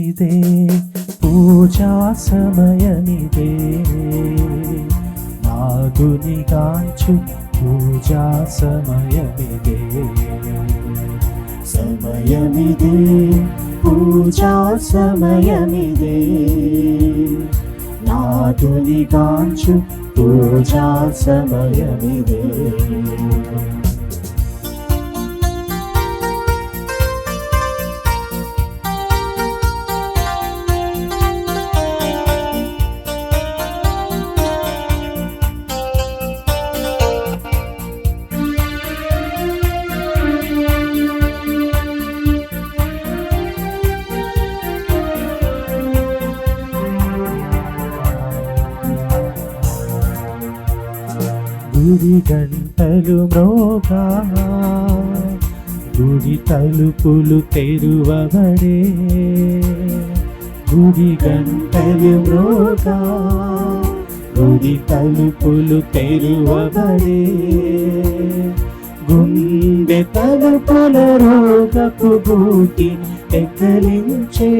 సమయమిదే, పూజా సమయమిదే, నాదుని గాంచు పూజా సమయమిదే. సమయమిదే, పూజా సమయమిదే, నాదుని గాంచు పూజా సమయమిదే. గుడి గంటలు మ్రోగా, గుడి తలుపులు తెరువబడే, గుడి గంటలు మ్రోగా, గుడి తలుపులు తెరువబడే, గుండె తలుపుల రోగపు గూటి ఎక్కలించే,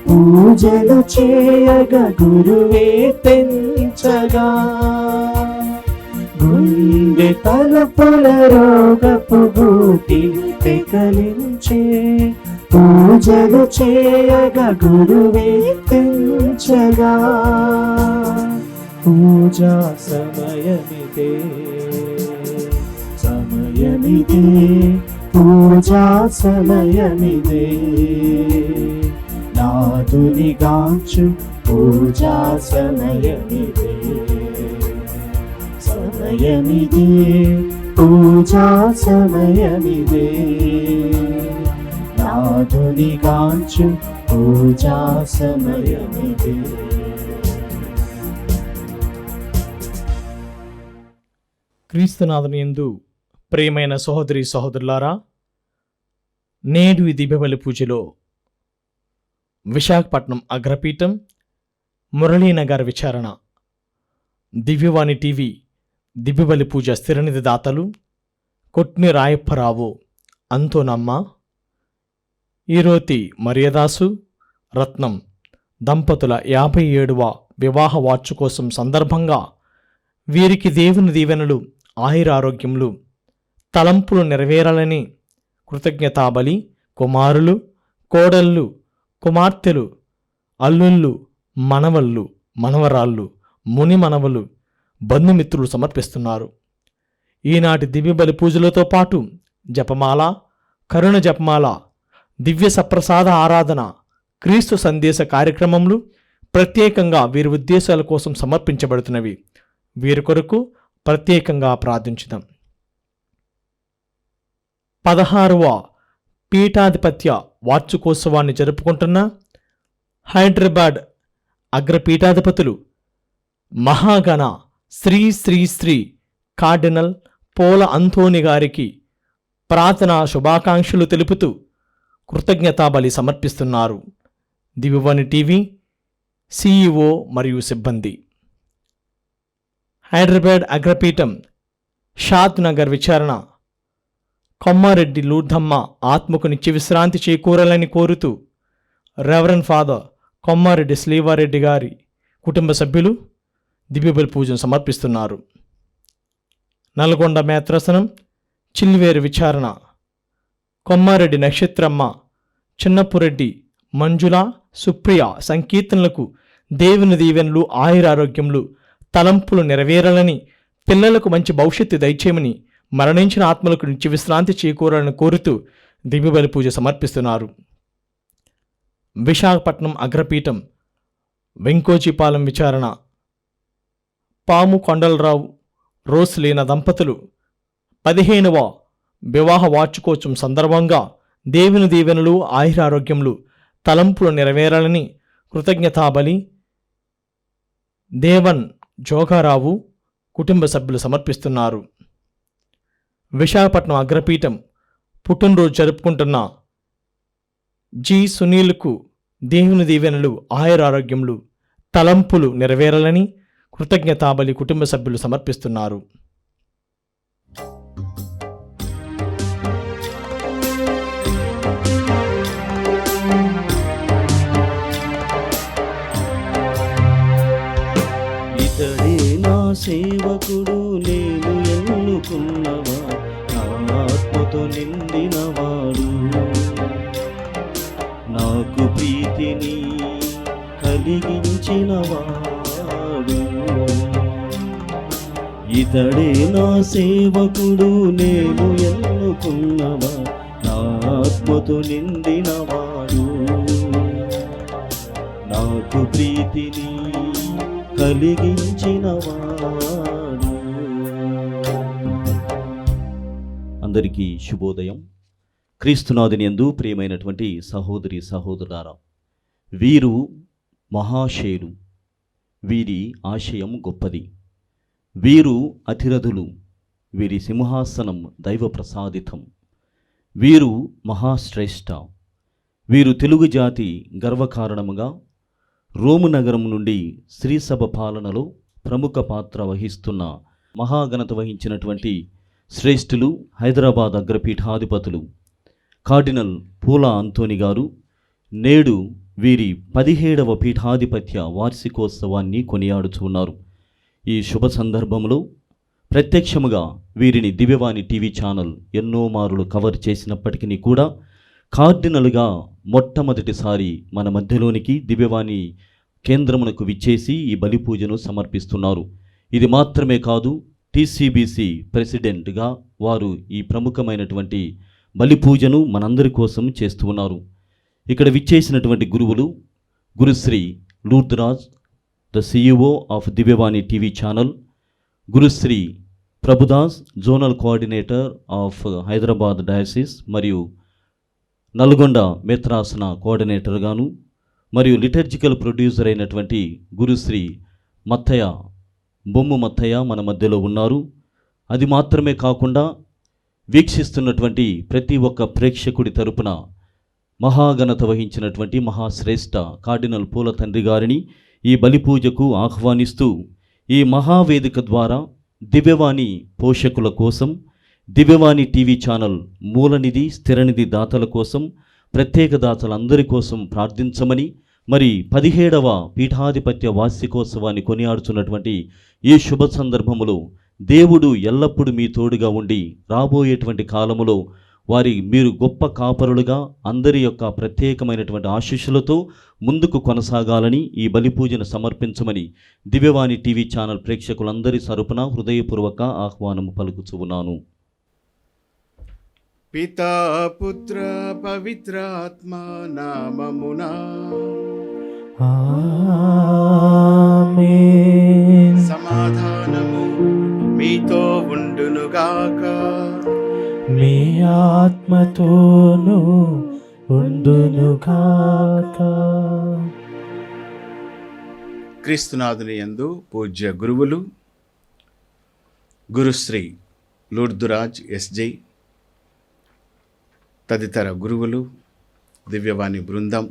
పూజలు చేయగా గురువే తెంచగా, గుండె తలుపుల రోగపు గూటి పెకలించే, పూజలు చేయగా గురువే తెంచగా. పూజా సమయమిదే, సమయమిదే, పూజా సమయమిదే, నాదుని గాంచు పూజా సమయమిదే. సమయమిదే, పూజా సమయమిదే, నాదుని గాంచు పూజా సమయమిదే. క్రీస్తునాథుని యందు ప్రియమైన సహోదరి సహోదరులారా, నేడు ఈ దివ్యబలి పూజలో విశాఖపట్నం అగ్రపీఠం మురళీనగర్ విచారణ దివ్యవాణి టీవీ దివ్యబలి పూజ స్థిరనిధి దాతలు కొట్ని రాయప్పరావు, అంతోనమ్మ, ఈరోతి మరియదాసు, రత్నం దంపతుల 57వ వివాహ వార్షికోత్సవం సందర్భంగా వీరికి దేవుని దీవెనలు, ఆయురారోగ్యములు, తలంపులు నెరవేరాలని కృతజ్ఞతాబలి కుమారులు, కోడళ్ళు, కుమార్తెలు, అల్లుళ్ళు, మనవళ్ళు, మనవరాళ్ళు, ముని మనవలు, బంధుమిత్రులు సమర్పిస్తున్నారు. ఈనాటి దివ్యబలి పూజలతో పాటు జపమాల, కరుణ జపమాల, దివ్య సప్రసాద ఆరాధన, క్రీస్తు సందేశ కార్యక్రమములు ప్రత్యేకంగా వీరి ఉద్దేశాల కోసం సమర్పించబడుతున్నవి. వీరి కొరకు ప్రత్యేకంగా ప్రార్థించుదాం. 16వ పీఠాధిపత్య వార్షికోత్సవాన్ని జరుపుకుంటున్న హైదరాబాద్ అగ్రపీఠాధిపతులు మహాగణ శ్రీ శ్రీ శ్రీ కార్డినల్ పోల అంతోని గారికి ప్రార్థనా శుభాకాంక్షలు తెలుపుతూ కృతజ్ఞతాబలి సమర్పిస్తున్నారు దివ్యవాణి టీవీ సిఇఓ మరియు సిబ్బంది. హైదరాబాద్ అగ్రపీఠం షాద్ నగర్ విచారణ కొమ్మారెడ్డి లూర్ధమ్మ ఆత్మకు నిత్య విశ్రాంతి చేకూరాలని కోరుతూ రెవరెండ్ ఫాదర్ కొమ్మారెడ్డి శ్రీవారెడ్డి గారి కుటుంబ సభ్యులు దివ్యబలి పూజను సమర్పిస్తున్నారు. నల్గొండ మేత్రసనం చిల్వేరు విచారణ కొమ్మారెడ్డి నక్షత్రమ్మ, చిన్నపురెడ్డి మంజుల, సుప్రియ సంకీర్తనలకు దేవుని దీవెనలు, ఆయురారోగ్యములు, తలంపులు నెరవేరాలని, పిల్లలకు మంచి భవిష్యత్తు దయచేయమని, మరణించిన ఆత్మలకు నిత్య విశ్రాంతి చేకూరాలని కోరుతూ దివ్యబలి పూజ సమర్పిస్తున్నారు. విశాఖపట్నం అగ్రపీఠం వెంకోజీపాలెం విచారణ పాము కొండలరావు, రోస్లీనా దంపతులు 15వ వివాహ వార్షికోత్సవం సందర్భంగా దేవుని దీవెనలు, ఆయురారోగ్యములు, తలంపులు నెరవేరాలని కృతజ్ఞతాబలి దేవన్ జోగారావు కుటుంబ సభ్యులు సమర్పిస్తున్నారు. విశాఖపట్నం అగ్రపీఠం పుట్టినరోజు జరుపుకుంటున్న జి సునీల్కు దేవుని దీవెనలు, ఆయురారోగ్యములు, తలంపులు నెరవేరాలని కృతజ్ఞతాబలి కుటుంబ సభ్యులు సమర్పిస్తున్నారు. సేవకుడు నేను ఎన్నుకున్నవా, నా ఆత్మతో నిండినవాడు, నాకు ప్రీతిని కలిగించినవాడు. ఇతడే నా సేవకుడు నేను ఎన్నుకున్నవా, నా ఆత్మతో నిండినవాడు, నాకు ప్రీతిని కలిగించినవాడు. అందరికీ శుభోదయం. క్రీస్తునాథుని యందు ప్రియమైనటువంటి సహోదరి సహోదరులారా, వీరు మహాశయులు, వీరి ఆశయం గొప్పది, వీరు అతిరథులు, వీరి సింహాసనం దైవ ప్రసాదితం, వీరు మహాశ్రేష్ఠ, వీరు తెలుగు జాతి గర్వకారణముగా రోము నగరం నుండి శ్రీసభ పాలనలో ప్రముఖ పాత్ర వహిస్తున్న మహాఘనత వహించినటువంటి శ్రేష్ఠులు, హైదరాబాద్ అగ్రపీఠాధిపతులు కార్డినల్ పూలా అంతోని గారు నేడు వీరి 17వ పీఠాధిపత్య వార్షికోత్సవాన్ని కొనియాడుచున్నారు. ఈ శుభ సందర్భంలో ప్రత్యక్షముగా వీరిని దివ్యవాణి టీవీ ఛానల్ ఎన్నో మారులు కవర్ చేసినప్పటికీ కూడా కార్డినల్గా మొట్టమొదటిసారి మన మధ్యలోనికి దివ్యవాణి కేంద్రమునకు విచ్చేసి ఈ బలి పూజను సమర్పిస్తున్నారు. ఇది మాత్రమే కాదు, టీసీబీసీ ప్రెసిడెంట్గా వారు ఈ ప్రముఖమైనటువంటి బలి పూజను మనందరి కోసం చేస్తూ ఉన్నారు. ఇక్కడ విచ్చేసినటువంటి గురువులు గురుశ్రీ Lourdraj, the CEO of Divyavani TV channel, గురుశ్రీ Prabhudas, zonal coordinator of Hyderabad diocese మరియు నల్గొండ మేత్రాసన కోఆర్డినేటర్ గాను, మరియు లిటర్జికల్ ప్రొడ్యూసర్ అయినటువంటి గురుశ్రీ మత్తయ్య, బొమ్ము మత్తయ్య మన మధ్యలో ఉన్నారు. అది మాత్రమే కాకుండా వీక్షిస్తున్నటువంటి ప్రతి ఒక్క ప్రేక్షకుడి తరపున మహాఘనత వహించినటువంటి మహాశ్రేష్ఠ కార్డినల్ పూల తండ్రి గారిని ఈ బలి పూజకు ఆహ్వానిస్తూ, ఈ మహావేదిక ద్వారా దివ్యవాణి పోషకుల కోసం, దివ్యవాణి టీవీ ఛానల్ మూలనిధి స్థిరనిధి దాతల కోసం, ప్రత్యేక దాతలందరి కోసం ప్రార్థించమని, మరి 17వ పీఠాధిపత్య వార్షికోత్సవాన్ని కొనియాడుచున్నటువంటి ఈ శుభ సందర్భములో దేవుడు ఎల్లప్పుడూ మీ తోడుగా ఉండి రాబోయేటువంటి కాలములో మీరు గొప్ప కాపరులుగా అందరి యొక్క ప్రత్యేకమైనటువంటి ఆశీస్సులతో ముందుకు కొనసాగాలని ఈ బలి పూజను సమర్పించమని దివ్యవాణి టీవీ ఛానల్ ప్రేక్షకులందరి తరపున హృదయపూర్వక ఆహ్వానము పలుకుచున్నాను. పితా పుత్ర పవిత్రాత్మ నామమునా ఆమేన్. సమాధానము మీతో ఉండునుగాక. మీ ఆత్మతోనూ ఉండునుగాక. క్రీస్తునాథుని యందు పూజ్య గురువులు గురుశ్రీ లూర్దురాజ్ SJ, తదితర గురువులు, దివ్యవాణి బృందం,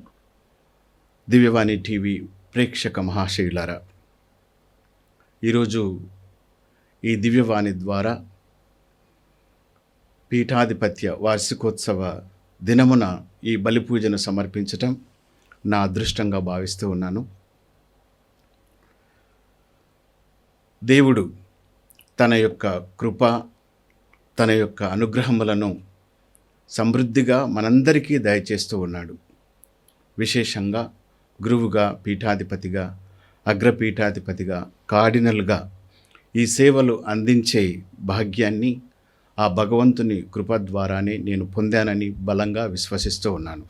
దివ్యవాణి టీవీ ప్రేక్షక మహాశయులారా, ఈరోజు ఈ దివ్యవాణి ద్వారా పీఠాధిపత్య వార్షికోత్సవ దినమున ఈ బలి పూజను సమర్పించటం నా అదృష్టంగా భావిస్తూ ఉన్నాను. దేవుడు తన యొక్క కృప, తన యొక్క అనుగ్రహములను సమృద్ధిగా మనందరికీ దయచేస్తూ ఉన్నాడు. విశేషంగా గురువుగా, పీఠాధిపతిగా, అగ్రపీఠాధిపతిగా, కార్డినల్గా ఈ సేవలు అందించే భాగ్యాన్ని ఆ భగవంతుని కృప ద్వారానే నేను పొందానని బలంగా విశ్వసిస్తూ ఉన్నాను.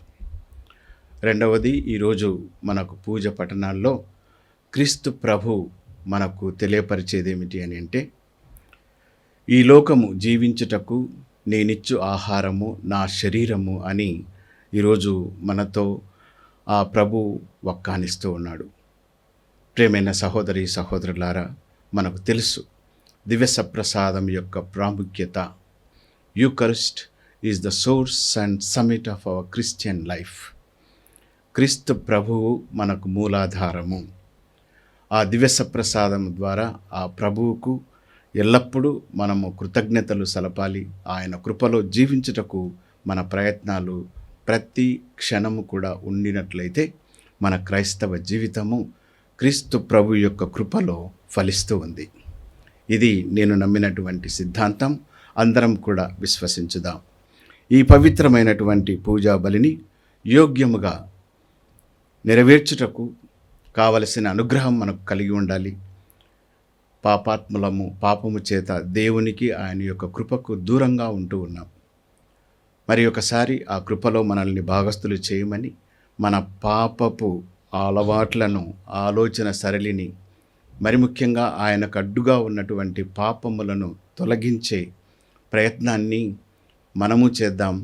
రెండవది, ఈరోజు మనకు పూజ పఠనాల్లో క్రీస్తు ప్రభు మనకు తెలియపరిచేదేమిటి అని అంటే, ఈ లోకము జీవించుటకు నేనిచ్చు ఆహారము నా శరీరము అని ఈరోజు మనతో ఆ ప్రభు వక్కానిస్తూ ఉన్నాడు. ప్రేమైన సహోదరి సహోదరులారా, మనకు తెలుసు దివ్య సప్రసాదం యొక్క ప్రాముఖ్యత. Eucharist is the source and summit of our Christian life. క్రీస్తు ప్రభువు మనకు మూలాధారము. ఆ దివ్య సప్రసాదం ద్వారా ఆ ప్రభువుకు ఎల్లప్పుడూ మనము కృతజ్ఞతలు సలపాలి. ఆయన కృపలో జీవించుటకు మన ప్రయత్నాలు ప్రతి క్షణము కూడా ఉండినట్లయితే మన క్రైస్తవ జీవితము క్రీస్తు ప్రభు యొక్క కృపలో ఫలిస్తూ ఉంది. ఇది నేను నమ్మినటువంటి సిద్ధాంతం. అందరం కూడా విశ్వసించుదాం. ఈ పవిత్రమైనటువంటి పూజా బలిని యోగ్యముగా నెరవేర్చుటకు కావలసిన అనుగ్రహం మనకు కలిగి ఉండాలి. పాపము చేత దేవునికి, ఆయన యొక్క కృపకు దూరంగా ఉంటూ ఉన్నాం. మరి ఒకసారి ఆ కృపలో మనల్ని భాగస్థులు చేయమని, మన పాపపు అలవాట్లను, ఆలోచన సరళిని, మరి ముఖ్యంగా ఆయనకు అడ్డుగా ఉన్నటువంటి పాపములను తొలగించే ప్రయత్నాన్ని మనము చేద్దాం.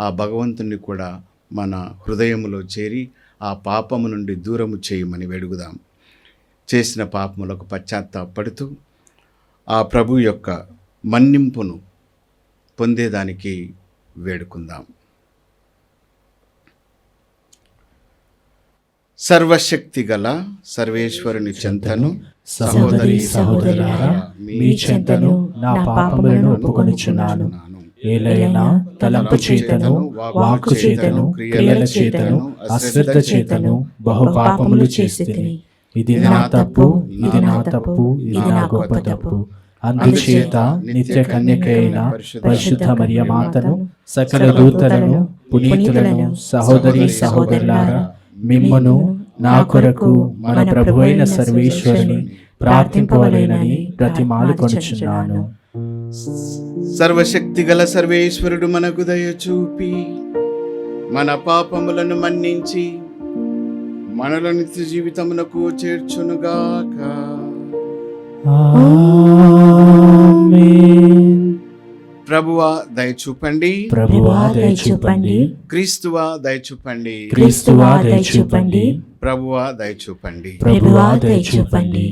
ఆ భగవంతుని కూడా మన హృదయములో చేరి ఆ పాపము నుండి దూరము చేయమని వేడుగుదాం. చేసిన పాపములకు పశ్చాత్తాపడుతూ ఆ ప్రభు యొక్క మన్నింపును పొందేదానికి వేడుకుందాం. సర్వశక్తి గల సర్వేశ్వరుని చెంతను సహోదరి సహోదరులారా, మీ చెంతను నా పాపములను ఒప్పుకొనుచున్నాను. ఏలైనా తలంపు చేతను, వాక్కు చేతను, క్రియల చేతను, అశ్రద్ధ చేతను బహు పాపములు చేసితిని. ఇది నా తప్పు, ఇది నా తప్పు, ఇది నా గొప్ప తప్పు. అందుచేత నిత్య కన్యకైన పరిశుద్ధ మరియ మాతను, సకల దూతలను, పునీతులను, సహోదరి సహోదరులారా, మిమ్మును నా కొరకు మన ప్రభువైన సర్వేశ్వరుని ప్రార్థింపవలెనని బ్రతిమాలుకొనుచున్నాను. సర్వశక్తి గల సర్వేశ్వరుడు మనకు దయ చూపి మన పాపములను మన్నించి మనల నిత్య జీవితమునకు చేర్చునుగాక. ఆమేన్. ప్రభువా దయచూపండి, ప్రభువా దయచూపండి, క్రీస్తువా దయచూపండి, క్రీస్తువా దయచూపండి, ప్రభువా దయచూపండి. ప్రభువా దయచూపండి.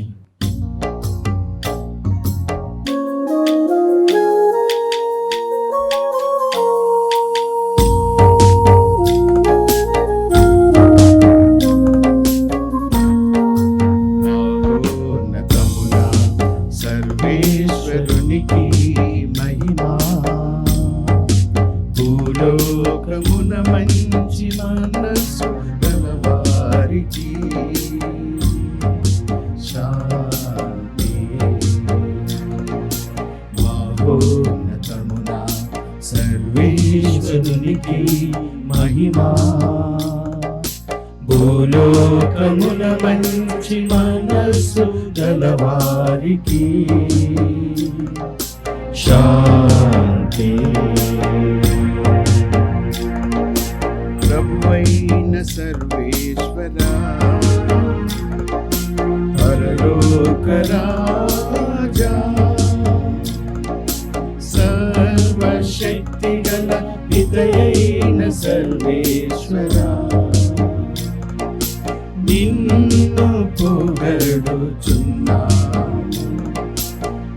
మహోన్నతమున సర్వేశ్వరునికి మహిమా, భూలోకమున మంచి మనస్సు గలవారికి శాంతి. మహోన్నతమున సర్వేశ్వరునికి మహిమా, భూలోకమున మంచి మనస్సు గలవారికి శాంతి. ప్రభువైన సర్వేశ్వరా, పరలోక రాజా, సర్వశక్తి గల పితయైన సర్వేశ్వరా, నిన్ను పొగడుచున్నాము,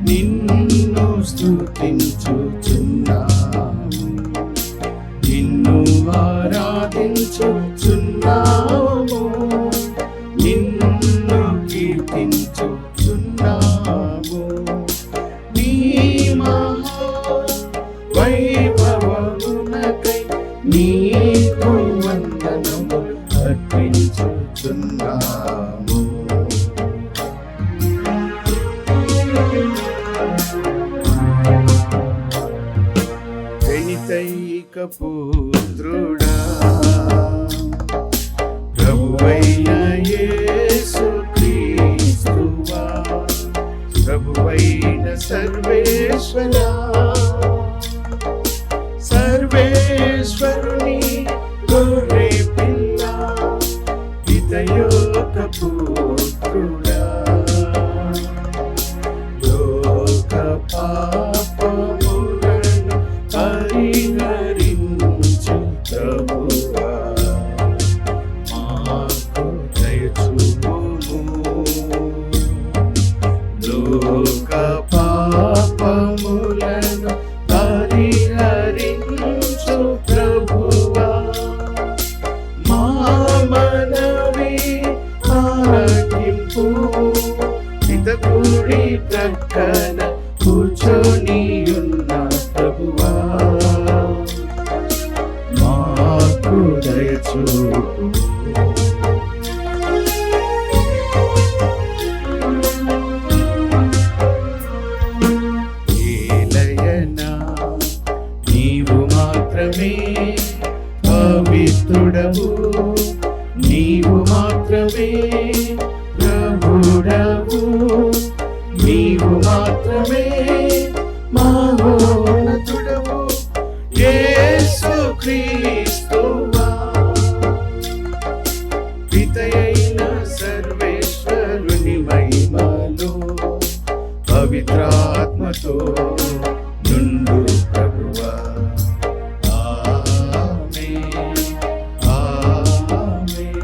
నిన్ను స్తుతించుచున్నాము, నిన్ను ఆరాధించుచున్నాము, నిన్ను కీర్తించుచున్నాము. నీ మహా వైభవమునకై నీకు వందనము అర్పించుచున్నాము. జనితైక పుత్రుడా, ప్రభువైన యేసు క్రీస్తువా, ప్రభువైన సర్వేశ్వరా, సర్వేశ్వరుని గొర్రె పిల్ల, పితయోక పుత్రుడా, లోక పాపములను పరిహరించు ప్రభువా, మాకు దయచూపుము. లోక పాపములను పరిహరించు ప్రభువా, మా మనవి ఆలకింపు. పిత కుడి ప్రక్కన కూర్చొని ప్రభుడవు నీవు మాత్రమే మహోన్నతుడవు యేసు క్రీస్తువా పితయైన సర్వేశ్వరుని మహిమలో పవిత్రాత్మతో నుండు ప్రభువా ఆమేన్ ఆమేన్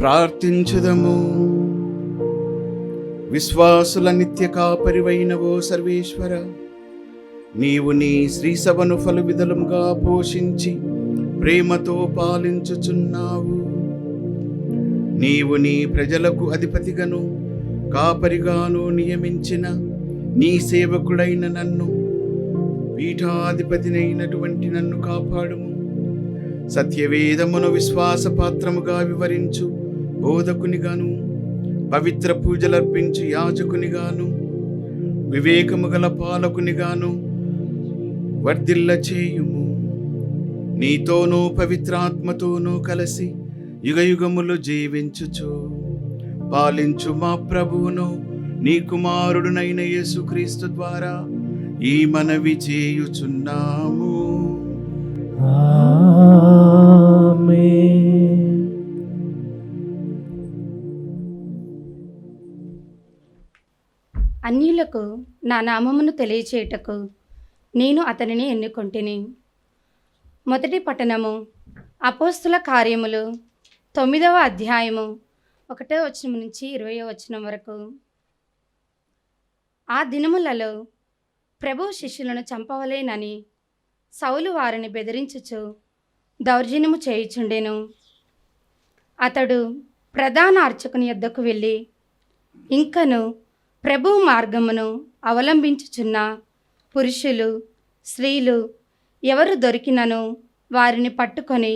ప్రార్థించుదము. విశ్వాసుల నిత్య కాపరివైనవో సర్వేశ్వర, నీవు నీ శ్రీసభను ఫలవిధముగా పోషించి ప్రేమతో పాలించుచున్నావు. నీవు నీ ప్రజలకు అధిపతిగాను కాపరిగాను నియమించిన నీ సేవకుడైన నన్ను, పీఠాధిపతినైనటువంటి నన్ను కాపాడుము. సత్యవేదమును విశ్వాసపాత్రముగా వివరించు బోధకునిగాను, పవిత్ర పూజలర్పించు యాజకునిగాను, వివేకము గల పాలకునిగాను వర్ధిల్ల చేయుము. నీతోనూ పవిత్రాత్మతోనూ కలిసి యుగయుగములు జీవించుచు పాలించు మా ప్రభువును నీ కుమారుడునైన యేసుక్రీస్తు ద్వారా ఈ మనవి చేయుచున్నాము. ఆమేన్. అన్యులకు నా నామమును తెలియచేయుటకు నేను అతనిని ఎన్నుకొంటిని. మొదటి పట్టణము అపోస్తుల కార్యములు 9వ అధ్యాయము 1వ వచనం నుంచి 20వ వచనం వరకు. ఆ దినములలో ప్రభు శిష్యులను చంపవలేనని సౌలు వారిని బెదిరించుచు దౌర్జన్యము చేయుచుండెను. అతడు ప్రధాన అర్చకుని యొద్దకు వెళ్ళి, ఇంకను ప్రభు మార్గమును అవలంబించుచున్న పురుషులు స్త్రీలు ఎవరు దొరికినను వారిని పట్టుకొని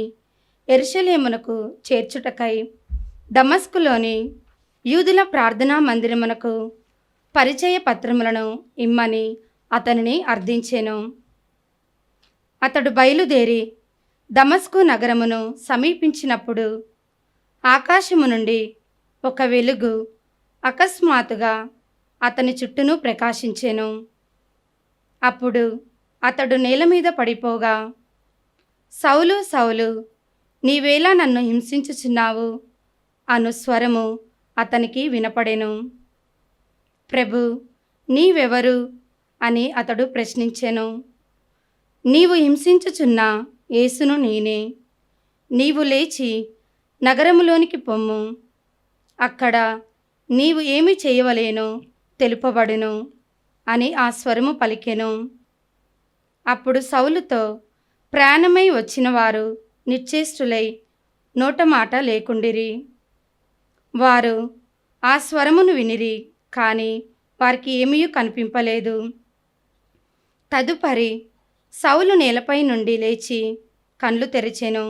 యెరూషలేమునకు చేర్చుటకై దమస్కులోని యూదుల ప్రార్థనా మందిరమునకు పరిచయ పత్రములను ఇమ్మని అతనిని అర్థించెను. అతడు బయలుదేరి దమస్కు నగరమును సమీపించినప్పుడు ఆకాశము నుండి ఒక వెలుగు అకస్మాత్తుగా అతని చుట్టూను ప్రకాశించెను. అప్పుడు అతడు నేల మీద పడిపోగా, సౌలు సౌలు, నీవేలా నన్ను హింసించుచున్నావు అను స్వరము అతనికి వినపడెను. ప్రభు, నీవెవరు అని అతడు ప్రశ్నించెను. నీవు హింసించుచున్న యేసును నేనే. నీవు లేచి నగరములోనికి పొమ్ము. అక్కడ నీవు ఏమి చేయవలేనో తెలుపబడును అని ఆ స్వరము పలికెను. అప్పుడు సౌలుతో ప్రాణమై వచ్చిన వారు నిశ్చేష్టులై నోట మాట లేకుండిరి. వారు ఆ స్వరమును వినిరి, కానీ వారికి ఏమీ కనిపింపలేదు. తదుపరి సౌలు నేలపై నుండి లేచి కళ్ళు తెరిచెను,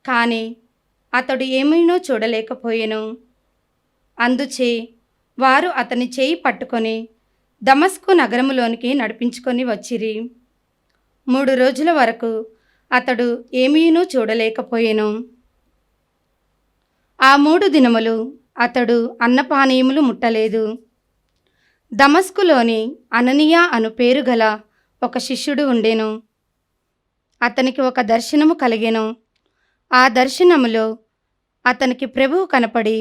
కానీ అతడు ఏమీనూ చూడలేకపోయెను. అందుచే వారు అతని చేయి పట్టుకొని దమస్కు నగరములోనికి నడిపించుకొని వచ్చిరి. 3 రోజుల వరకు అతడు ఏమీనూ చూడలేకపోయెను. ఆ 3 దినములు అతడు అన్నపానీయములు ముట్టలేదు. దమస్కులోని అననీయ అను పేరు గల ఒక శిష్యుడు ఉండెను. అతనికి ఒక దర్శనము కలిగెను. ఆ దర్శనములో అతనికి ప్రభువు కనపడి,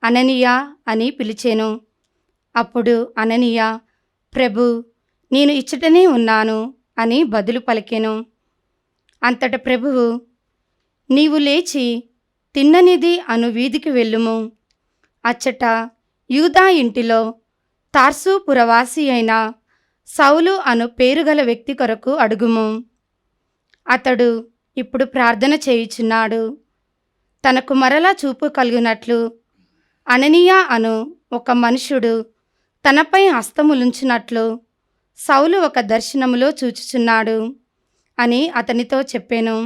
అననీయ అని పిలిచెను. అప్పుడు అననీయ, ప్రభు, నేను ఇచ్చటనే ఉన్నాను అని బదులు పలికెను. అంతట ప్రభువు, నీవు లేచి తిన్ననిది అను వీధికి వెళ్ళుము. అచ్చట యూదా ఇంటిలో తార్సు పురవాసి అయిన సౌలు అను పేరుగల వ్యక్తి కొరకు అడుగుము. అతడు ఇప్పుడు ప్రార్థన చేయుచున్నాడు. తనకు మరలా చూపు కలిగినట్లు అననీయ అను ఒక మనుషుడు తనపై హస్తములుంచినట్లు సౌలు ఒక దర్శనములో చూచుచున్నాడు అని అతనితో చెప్పెను.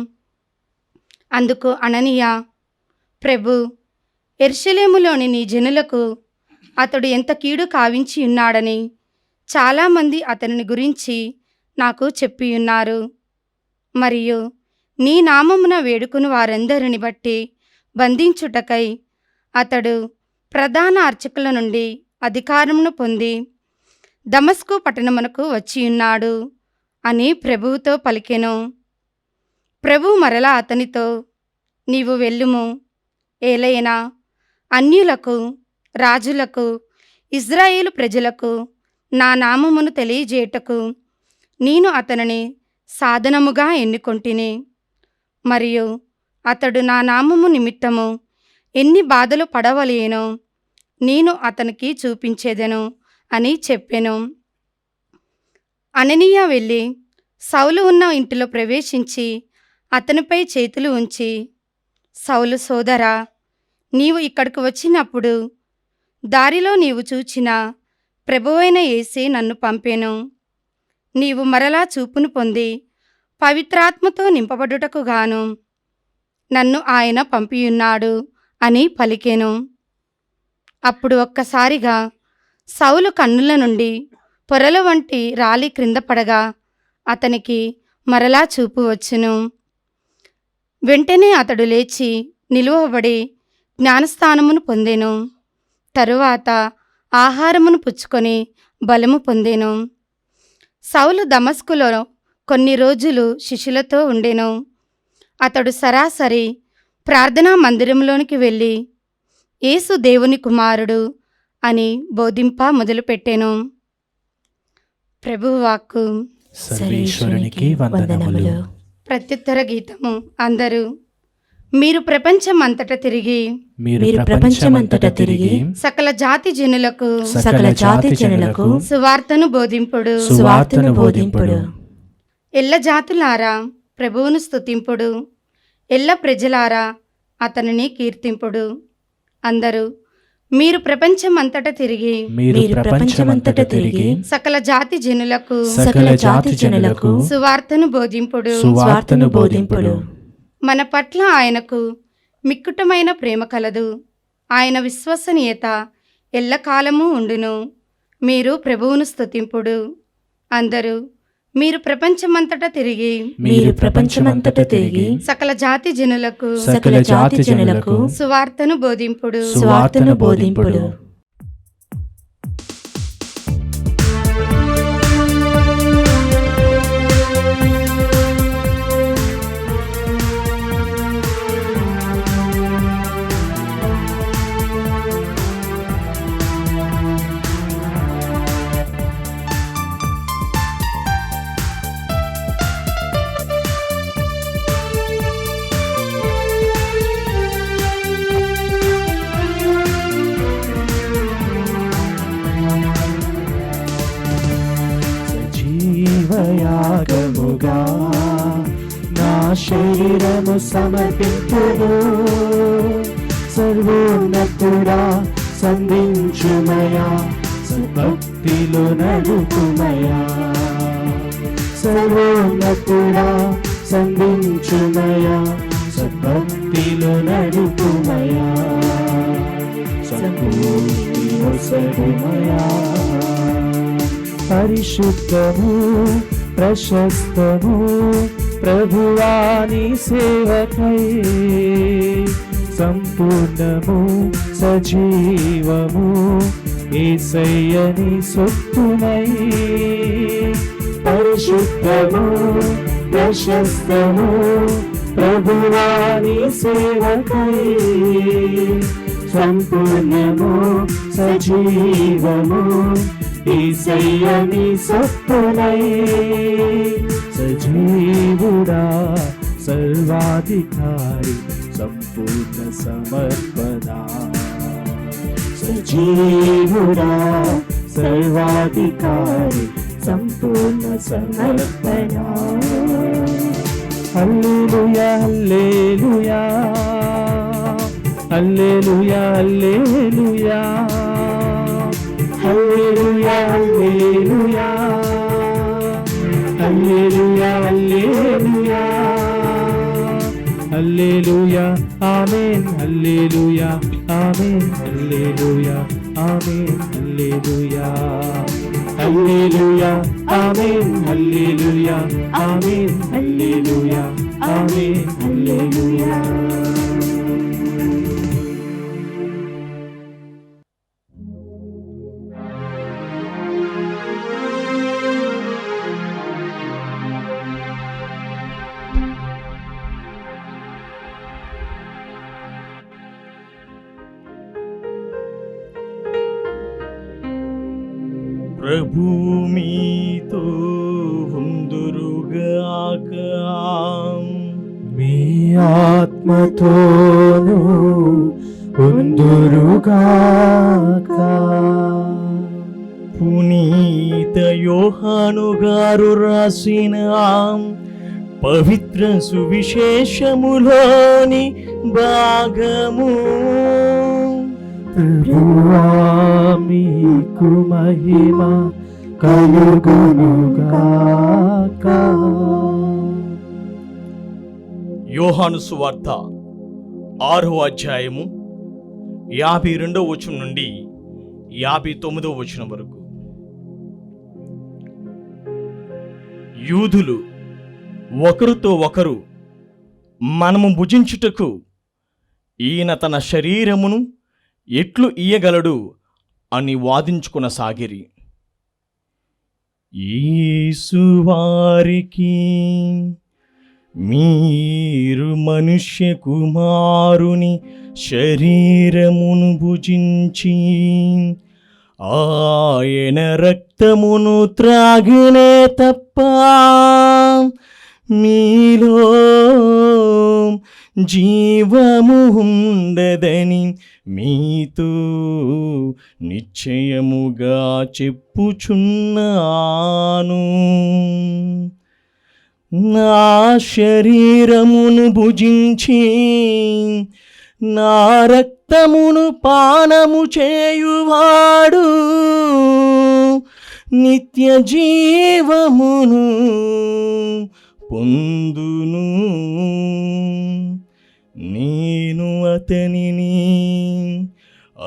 అందుకు అననీయ, ప్రభు, యెరూషలేములోని నీ జనులకు అతడు ఎంత కీడు కావించి ఉన్నాడని చాలామంది అతనిని గురించి నాకు చెప్పియున్నారు. మరియు నీ నామమున వేడుకుని వారందరిని బట్టి బంధించుటకై అతడు ప్రధాన అర్చకుల నుండి అధికారమును పొంది దమస్కు పట్టణమునకు వచ్చియున్నాడు అని ప్రభువుతో పలికెను. ప్రభువు మరలా అతనితో, నీవు వెళ్ళుము, ఏలైనా అన్యులకు, రాజులకు, ఇజ్రాయేలు ప్రజలకు నా నామమును తెలియజేయుటకు నేను అతనిని సాధనముగా ఎన్నుకొంటిని. మరియు అతడు నా నామము నిమిత్తము ఎన్ని బాధలు పడవలేనో నేను అతనికి చూపించేదెను అని చెప్పెను. అననీయ వెళ్ళి సౌలు ఉన్న ఇంటిలో ప్రవేశించి అతనిపై చేతులు ఉంచి, సౌలు సోదరా, నీవు ఇక్కడికి వచ్చినప్పుడు దారిలో నీవు చూచిన ప్రభువైన యేసే నన్ను పంపెను. నీవు మరలా చూపును పొంది పవిత్రాత్మతో నింపబడుటకు గాను నన్ను ఆయన పంపియున్నాడు అని పలికెను. అప్పుడు ఒక్కసారిగా సౌలు కన్నుల నుండి పొరల వంటి రాలి క్రింద పడగా అతనికి మరలా చూపు వచ్చెను. వెంటనే అతడు లేచి నిలువబడి జ్ఞానస్థానమును పొందెను. తరువాత ఆహారమును పుచ్చుకొని బలము పొందెను. సౌలు దమస్కులో కొన్ని రోజులు శిష్యులతో ఉండెను. అతడు సరాసరి ప్రార్థనా మందిరంలోనికి వెళ్ళి యేసు దేవుని కుమారుడు అని బోధింప మొదలుపెట్టెను. ప్రభువు వాక్కు. సర్వేశ్వరునికి వందనములు. ప్రత్యుత్తర గీతము. అందరూ మీరు ప్రపంచమంతటా తిరిగి మీరు ప్రపంచమంతటా తిరిగి సకల జాతి జనులకు సకల జాతి జనులకు సువార్తను బోధింపుడు. సువార్తను బోధింపుడు. ఎల్ల జాతులారా ప్రభువును స్తుతింపుడు. ఎల్ల ప్రజలారా అతనిని కీర్తింపుడు. అందరూ మీరు ప్రపంచమంతటా తిరిగి మీరు ప్రపంచమంతటా తిరిగి సకల జాతి జనులకు సకల జాతి జనులకు సువార్తను బోధింపుడు. సువార్తను బోధింపుడు. మన పట్ల ఆయనకు మిక్కుటమైన ప్రేమ కలదు. ఆయన విశ్వసనీయత ఎల్లకాలము ఉండును. మీరు ప్రభువును స్తుతింపుడు. అందరూ మీరు ప్రపంచమంతటా తిరిగి మీరు ప్రపంచమంతటా తిరిగి సకల జాతి జనులకు సకల జాతి జనులకు సువార్తను బోధింపుడు. సువార్తను బోధింపుడు. సజీవయాగముగా నా శరీరము సమర్పించును. సర్వోన్నతుడా సంధించుమయా, భక్తిలో నడుపుమయా. సర్వోన్నతుడా సంధించుమయా, భక్తిలో నడుపుమయా. సంపూర్ణిలో సగుమయా. పరిశుద్ధము ప్రశస్తము ప్రభువాని సేవకై, సంపూర్ణము సజీవము యేసయ్యని సొత్తునై. పరిశుద్ధము ప్రశస్తము ప్రభువాని సేవకై, సంపూర్ణము సజీవము యేసయ్యని సొత్తునై. సజీవుడా సర్వాధికారి సంపూర్ణ సమర్పణ. సజీవుడా సర్వాధికారి సంపూర్ణ సమర్పణ. హల్లెలూయా హల్లెలూయా హల్లెలూయా హల్లెలూయా హల్లెలూయా హల్లెలూయా హల్లెలూయా హల్లెలూయా హల్లెలూయా ఆమేన్ హల్లెలూయా ఆమేన్ హల్లెలూయా ఆమేన్ హల్లెలూయా హల్లెలూయా ఆమేన్ హల్లెలూయా ఆమేన్ హల్లెలూయా ఆమేన్ హల్లెలూయా. ప్రభు మీతో ఉందురుగాక. మీ ఆత్మతోను ఉందురుగాక. పునీత యోహాను గారు రాసిన పవిత్ర సువిశేషములోని భాగము. ప్రభువా మీకు మహిమ కలుగునుగాక. యోహాను సువార్త 6వ అధ్యాయము 52వ వచనం నుండి 59వ వచనం వరకు. యూదులు ఒకరితో ఒకరు మనము భుజించుటకు ఈయన తన శరీరమును ఎట్లు ఇయ్యగలడు అని వాదించుకొనసాగిరి. యేసు వారికి, మీరు మనుష్య కుమారుని శరీరమును భుజించి ఆయన రక్తమును త్రాగినే తప్ప మీలో జీవము ఉండదని మీతో నిశ్చయముగా చెప్పుచున్నాను. నా శరీరమును భుజించి నా రక్తమును పానము చేయువాడు నిత్య జీవమును పొందును. నేను అతనిని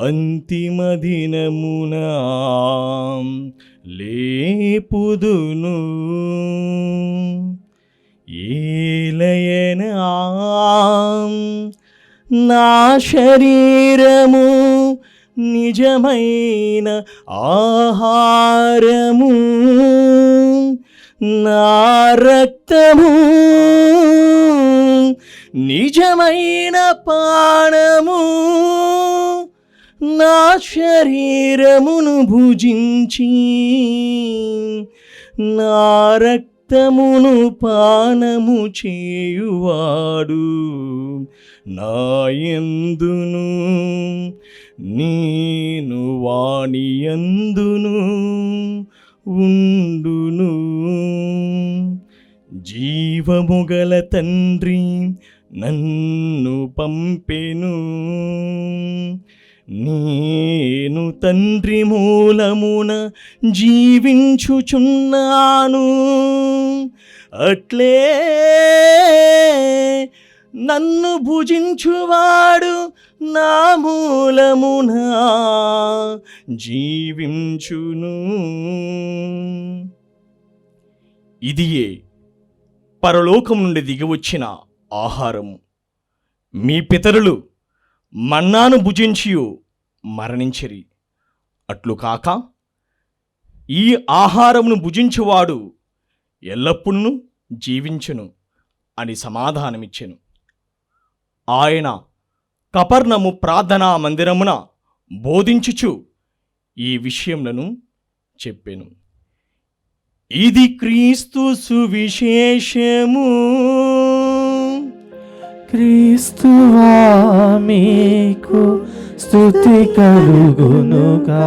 అంతిమ దినమున లేపుదును. ఏలయనా నా శరీరము నిజమైన ఆహారము, నా రక్తము నిజమైన పానము. నా శరీరమును భుజించి నా రక్తమును పానము చేయువాడు నాయందును నేను వానియందును ఉండును. జీవముగల తండ్రి నన్ను పంపెను. నేను తండ్రి మూలమున జీవించుచున్నాను. అట్లే నన్ను భుజించువాడు నా మూలమున జీవించును. ఇదియే పరలోకం నుండి దిగివచ్చిన ఆహారము. మీ పితరులు మన్నాను భుజించియు మరణించిరి. అట్లు కాక ఈ ఆహారమును భుజించువాడు ఎల్లప్పుడూ జీవించును అని సమాధానమిచ్చెను. ఆయన కపర్నము ప్రార్థనా మందిరమున బోధించుచు ఈ విషయములను చెప్పెను. ఇది క్రీస్తు సువిశేషము. క్రీస్తువా మీకు స్తుతి కలుగునుగాక.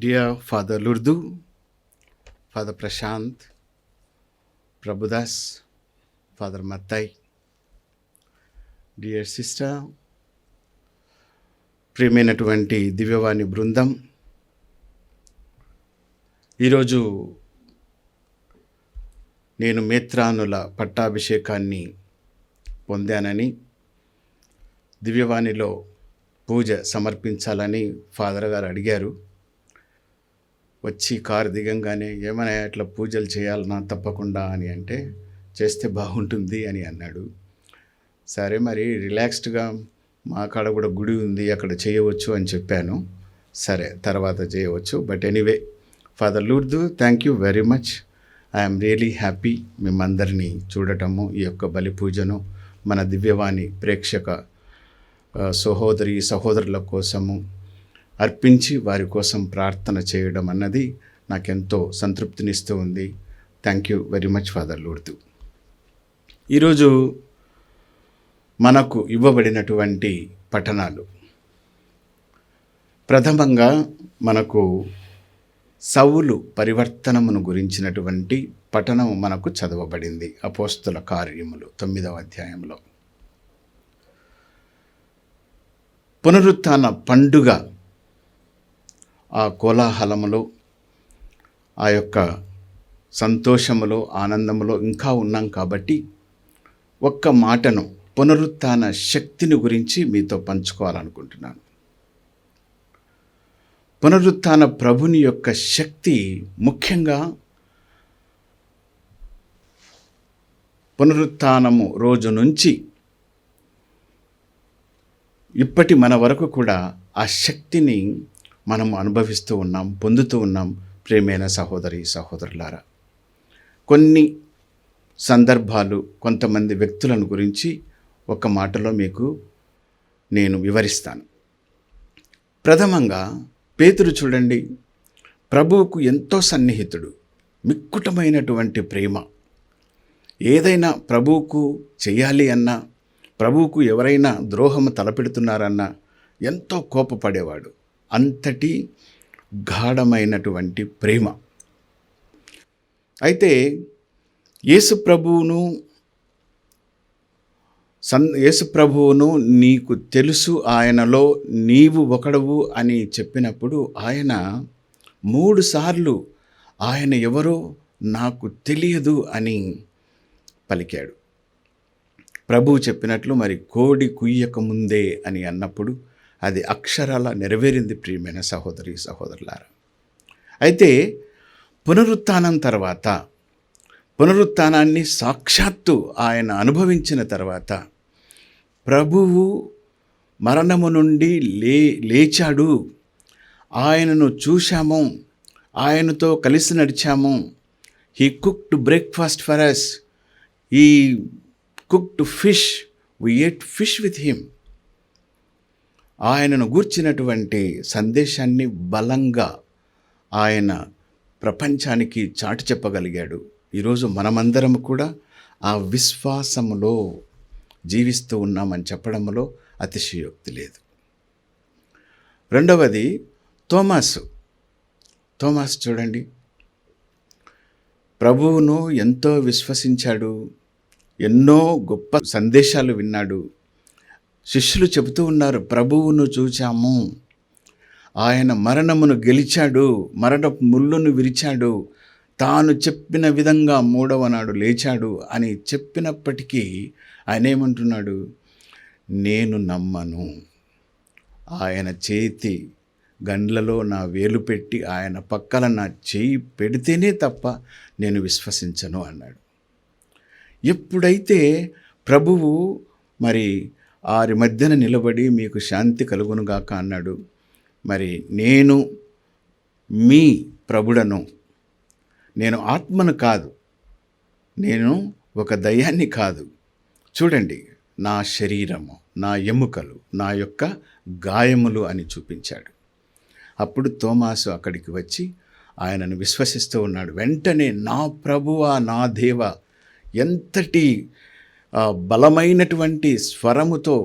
Dear Father Lurdu, Father Prashant, Prabhudas, Father Mattai, dear sister, ప్రియమైనటువంటి దివ్యవాణి బృందం, ఈరోజు నేను మేత్రానుల పట్టాభిషేకాన్ని పొందానని, దివ్యవాణిలో పూజ సమర్పించాలని ఫాదర్ గారు అడిగారు. వచ్చి కారు దిగంగానే ఏమైనా అట్లా పూజలు చేయాలన్నా తప్పకుండా అని అంటే, చేస్తే బాగుంటుంది అని అన్నాడు. సరే మరి రిలాక్స్డ్గా మా కాడ కూడా గుడి ఉంది, అక్కడ చేయవచ్చు అని చెప్పాను. సరే తర్వాత చేయవచ్చు. But anyway, father Lourdu, thank you very much. I'm really happy మిమ్మందరినీ చూడటము, ఈ యొక్క బలి పూజను మన దివ్యవాణి ప్రేక్షక సహోదరి సహోదరుల కోసము అర్పించి వారి కోసం ప్రార్థన చేయడం అన్నది నాకెంతో సంతృప్తినిస్తూ ఉంది. Thank you very much father Lourdu. ఈరోజు మనకు ఇవ్వబడినటువంటి పఠనాలు, ప్రథమంగా మనకు సౌలు పరివర్తనమును గురించినటువంటి పఠనం మనకు చదవబడింది. అపోస్తల కార్యములు 9వ అధ్యాయంలో పునరుత్థాన పండుగ ఆ కోలాహలములో, ఆ యొక్క సంతోషములో, ఆనందములో ఇంకా ఉన్నాం కాబట్టి ఒక్క మాటను, పునరుత్థాన శక్తిని గురించి మీతో పంచుకోవాలనుకుంటున్నాను. పునరుత్థాన ప్రభుని యొక్క శక్తి ముఖ్యంగా పునరుత్థానము రోజు నుంచి ఇప్పటి మన వరకు కూడా ఆ శక్తిని మనం అనుభవిస్తూ ఉన్నాం, పొందుతూ ఉన్నాం. ప్రియమైన సహోదరి సహోదరులారా, కొన్ని సందర్భాలు, కొంతమంది వ్యక్తులను గురించి ఒక మాటలో మీకు నేను వివరిస్తాను. ప్రథమంగా పేతురు చూడండి, ప్రభువుకు ఎంతో సన్నిహితుడు, మిక్కుటమైనటువంటి ప్రేమ. ఏదైనా ప్రభువుకు చేయాలి అన్నా, ప్రభువుకు ఎవరైనా ద్రోహము తలపెడుతున్నారన్నా ఎంతో కోపపడేవాడు. అంతటి గాఢమైనటువంటి ప్రేమ. అయితే యేసు ప్రభువును నీకు తెలుసు, ఆయనలో నీవు ఒకడవు అని చెప్పినప్పుడు ఆయన 3 సార్లు ఆయన ఎవరో నాకు తెలియదు అని పలికాడు. ప్రభువు చెప్పినట్లు మరి కోడి కుయ్యక ముందే అని అన్నప్పుడు అది అక్షరాల నెరవేరింది. ప్రియమైన సహోదరి సహోదరులారా, అయితే పునరుత్థానం తర్వాత, పునరుత్థానాన్ని సాక్షాత్తు ఆయన అనుభవించిన తర్వాత, ప్రభువు మరణము నుండి లేచాడు, ఆయనను చూశాము, ఆయనతో కలిసి నడిచాము. He cooked breakfast for us, he cooked fish, we ate fish with him. ఆయనను గూర్చినటువంటి సందేశాన్ని బలంగా ఆయన ప్రపంచానికి చాటి చెప్పగలిగాడు. ఈరోజు మనమందరం కూడా ఆ విశ్వాసములో జీవిస్తూ ఉన్నామని చెప్పడంలో అతిశయోక్తి లేదు. రెండవది తోమాసు చూడండి, ప్రభువును ఎంతో విశ్వసించాడు, ఎన్నో గొప్ప సందేశాలు విన్నాడు. శిష్యులు చెబుతూ ఉన్నారు, ప్రభువును చూచాము, ఆయన మరణమును గెలిచాడు, మరణపు ముళ్ళును విరిచాడు, తాను చెప్పిన విధంగా 3వ నాడు లేచాడు అని చెప్పినప్పటికీ ఆయన ఏమంటున్నాడు? నేను నమ్మను. ఆయన చేతి గండ్లలో నా వేలు పెట్టి ఆయన పక్కన నా చేయి పెడితేనే తప్ప నేను విశ్వసించను అన్నాడు. ఎప్పుడైతే ప్రభువు మరి వారి మధ్యన నిలబడి మీకు శాంతి కలుగునుగాక అన్నాడు, మరి నేను మీ ప్రభుడను, నేను ఆత్మను కాదు, నేను ఒక దయ్యాన్ని కాదు, చూడండి నా శరీరము, నా ఎముకలు, నా యొక్క గాయములు అని చూపించాడు. అప్పుడు తోమాసు అక్కడికి వచ్చి ఆయనను విశ్వసిస్తూ ఉన్నాడు. వెంటనే నా ప్రభువా, నా దేవ, ఎంతటి బలమైనటువంటి స్వరముతో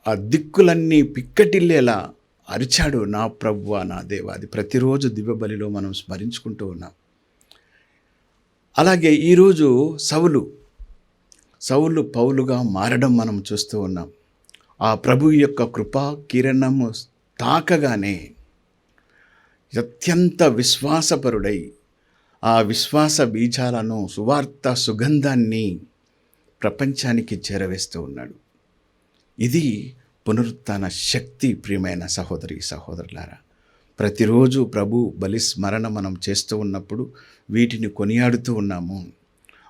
ఆ దిక్కులన్నీ పిక్కటిల్లేలా అరిచాడు, నా ప్రభువా, నా దేవ. అది ప్రతిరోజు దివ్యబలిలో మనం స్మరించుకుంటూ ఉన్నాం. అలాగే ఈరోజు సౌలు పౌలుగా మారడం మనం చూస్తూ ఉన్నాం. ఆ ప్రభు యొక్క కృపా కిరణము తాకగానే అత్యంత విశ్వాసపరుడై ఆ విశ్వాస బీజాలను, సువార్త సుగంధాన్ని ప్రపంచానికి చేరవేస్తూ ఉన్నాడు. ఇది పునరుత్థాన శక్తి. ప్రియమైన సహోదరి సహోదరులారా, ప్రతిరోజు ప్రభు బలి స్మరణ మనం చేస్తూ ఉన్నప్పుడు వీటిని కొనియాడుతూ ఉన్నాము.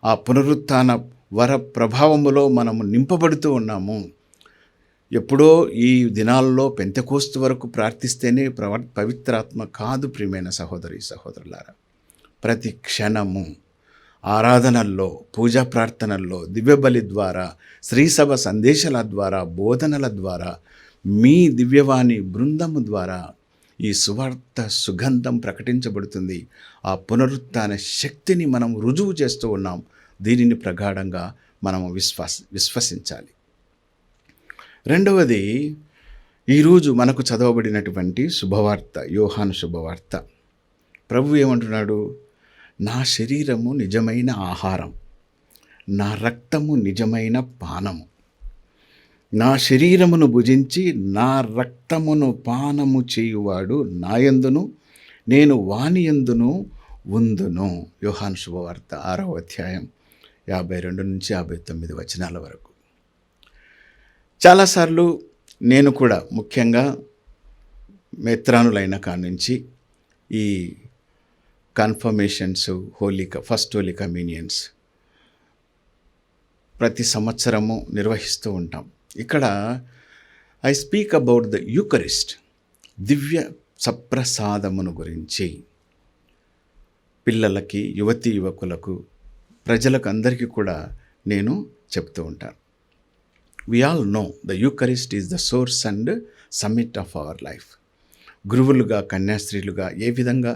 ఆ పునరుత్థాన వర ప్రభావములో మనము నింపబడుతూ ఉన్నాము. ఎప్పుడో ఈ దినాల్లో పెంతెకోస్తు వరకు ప్రార్థిస్తేనే పవిత్రాత్మ కాదు. ప్రియమైన సహోదరి సహోదరులారా, ప్రతి క్షణము ఆరాధనల్లో, పూజా ప్రార్థనల్లో, దివ్యబలి ద్వారా, శ్రీసభ సందేశాల ద్వారా, బోధనల ద్వారా, మీ దివ్యవాణి బృందము ద్వారా ఈ సువార్త సుగంధం ప్రకటించబడుతుంది. ఆ పునరుత్థాన శక్తిని మనం రుజువు చేస్తూ ఉన్నాం. దీనిని ప్రగాఢంగా మనము విశ్వసించాలి. రెండవది, ఈరోజు మనకు చదవబడినటువంటి శుభవార్త, యోహాను శుభవార్త. ప్రభు ఏమంటున్నాడు? నా శరీరము నిజమైన ఆహారం, నా రక్తము నిజమైన పానము. నా శరీరమును భుజించి నా రక్తమును పానము చేయువాడు నాయందును, నేను వానియందును ఉందును. యోహాను శుభవార్త 6వ అధ్యాయం 52 నుంచి 59 వచనాల వరకు. చాలాసార్లు నేను కూడా, ముఖ్యంగా మెత్రానులైన కాడి నుంచి ఈ కన్ఫర్మేషన్స్, ఫస్ట్ హోలీ కమ్యూనియన్స్ ప్రతి సంవత్సరము నిర్వహిస్తూ ఉంటాం. ఇక్కడ I speak about the Eucharist, దివ్య సప్రసాదమును గురించి పిల్లలకి, యువతీ యువకులకు, ప్రజలకు అందరికీ కూడా నేను చెప్తూ ఉంటాను. We all know the Eucharist is the source and summit of our life. గురువులుగా, కన్యాస్త్రీలుగా ఏ విధంగా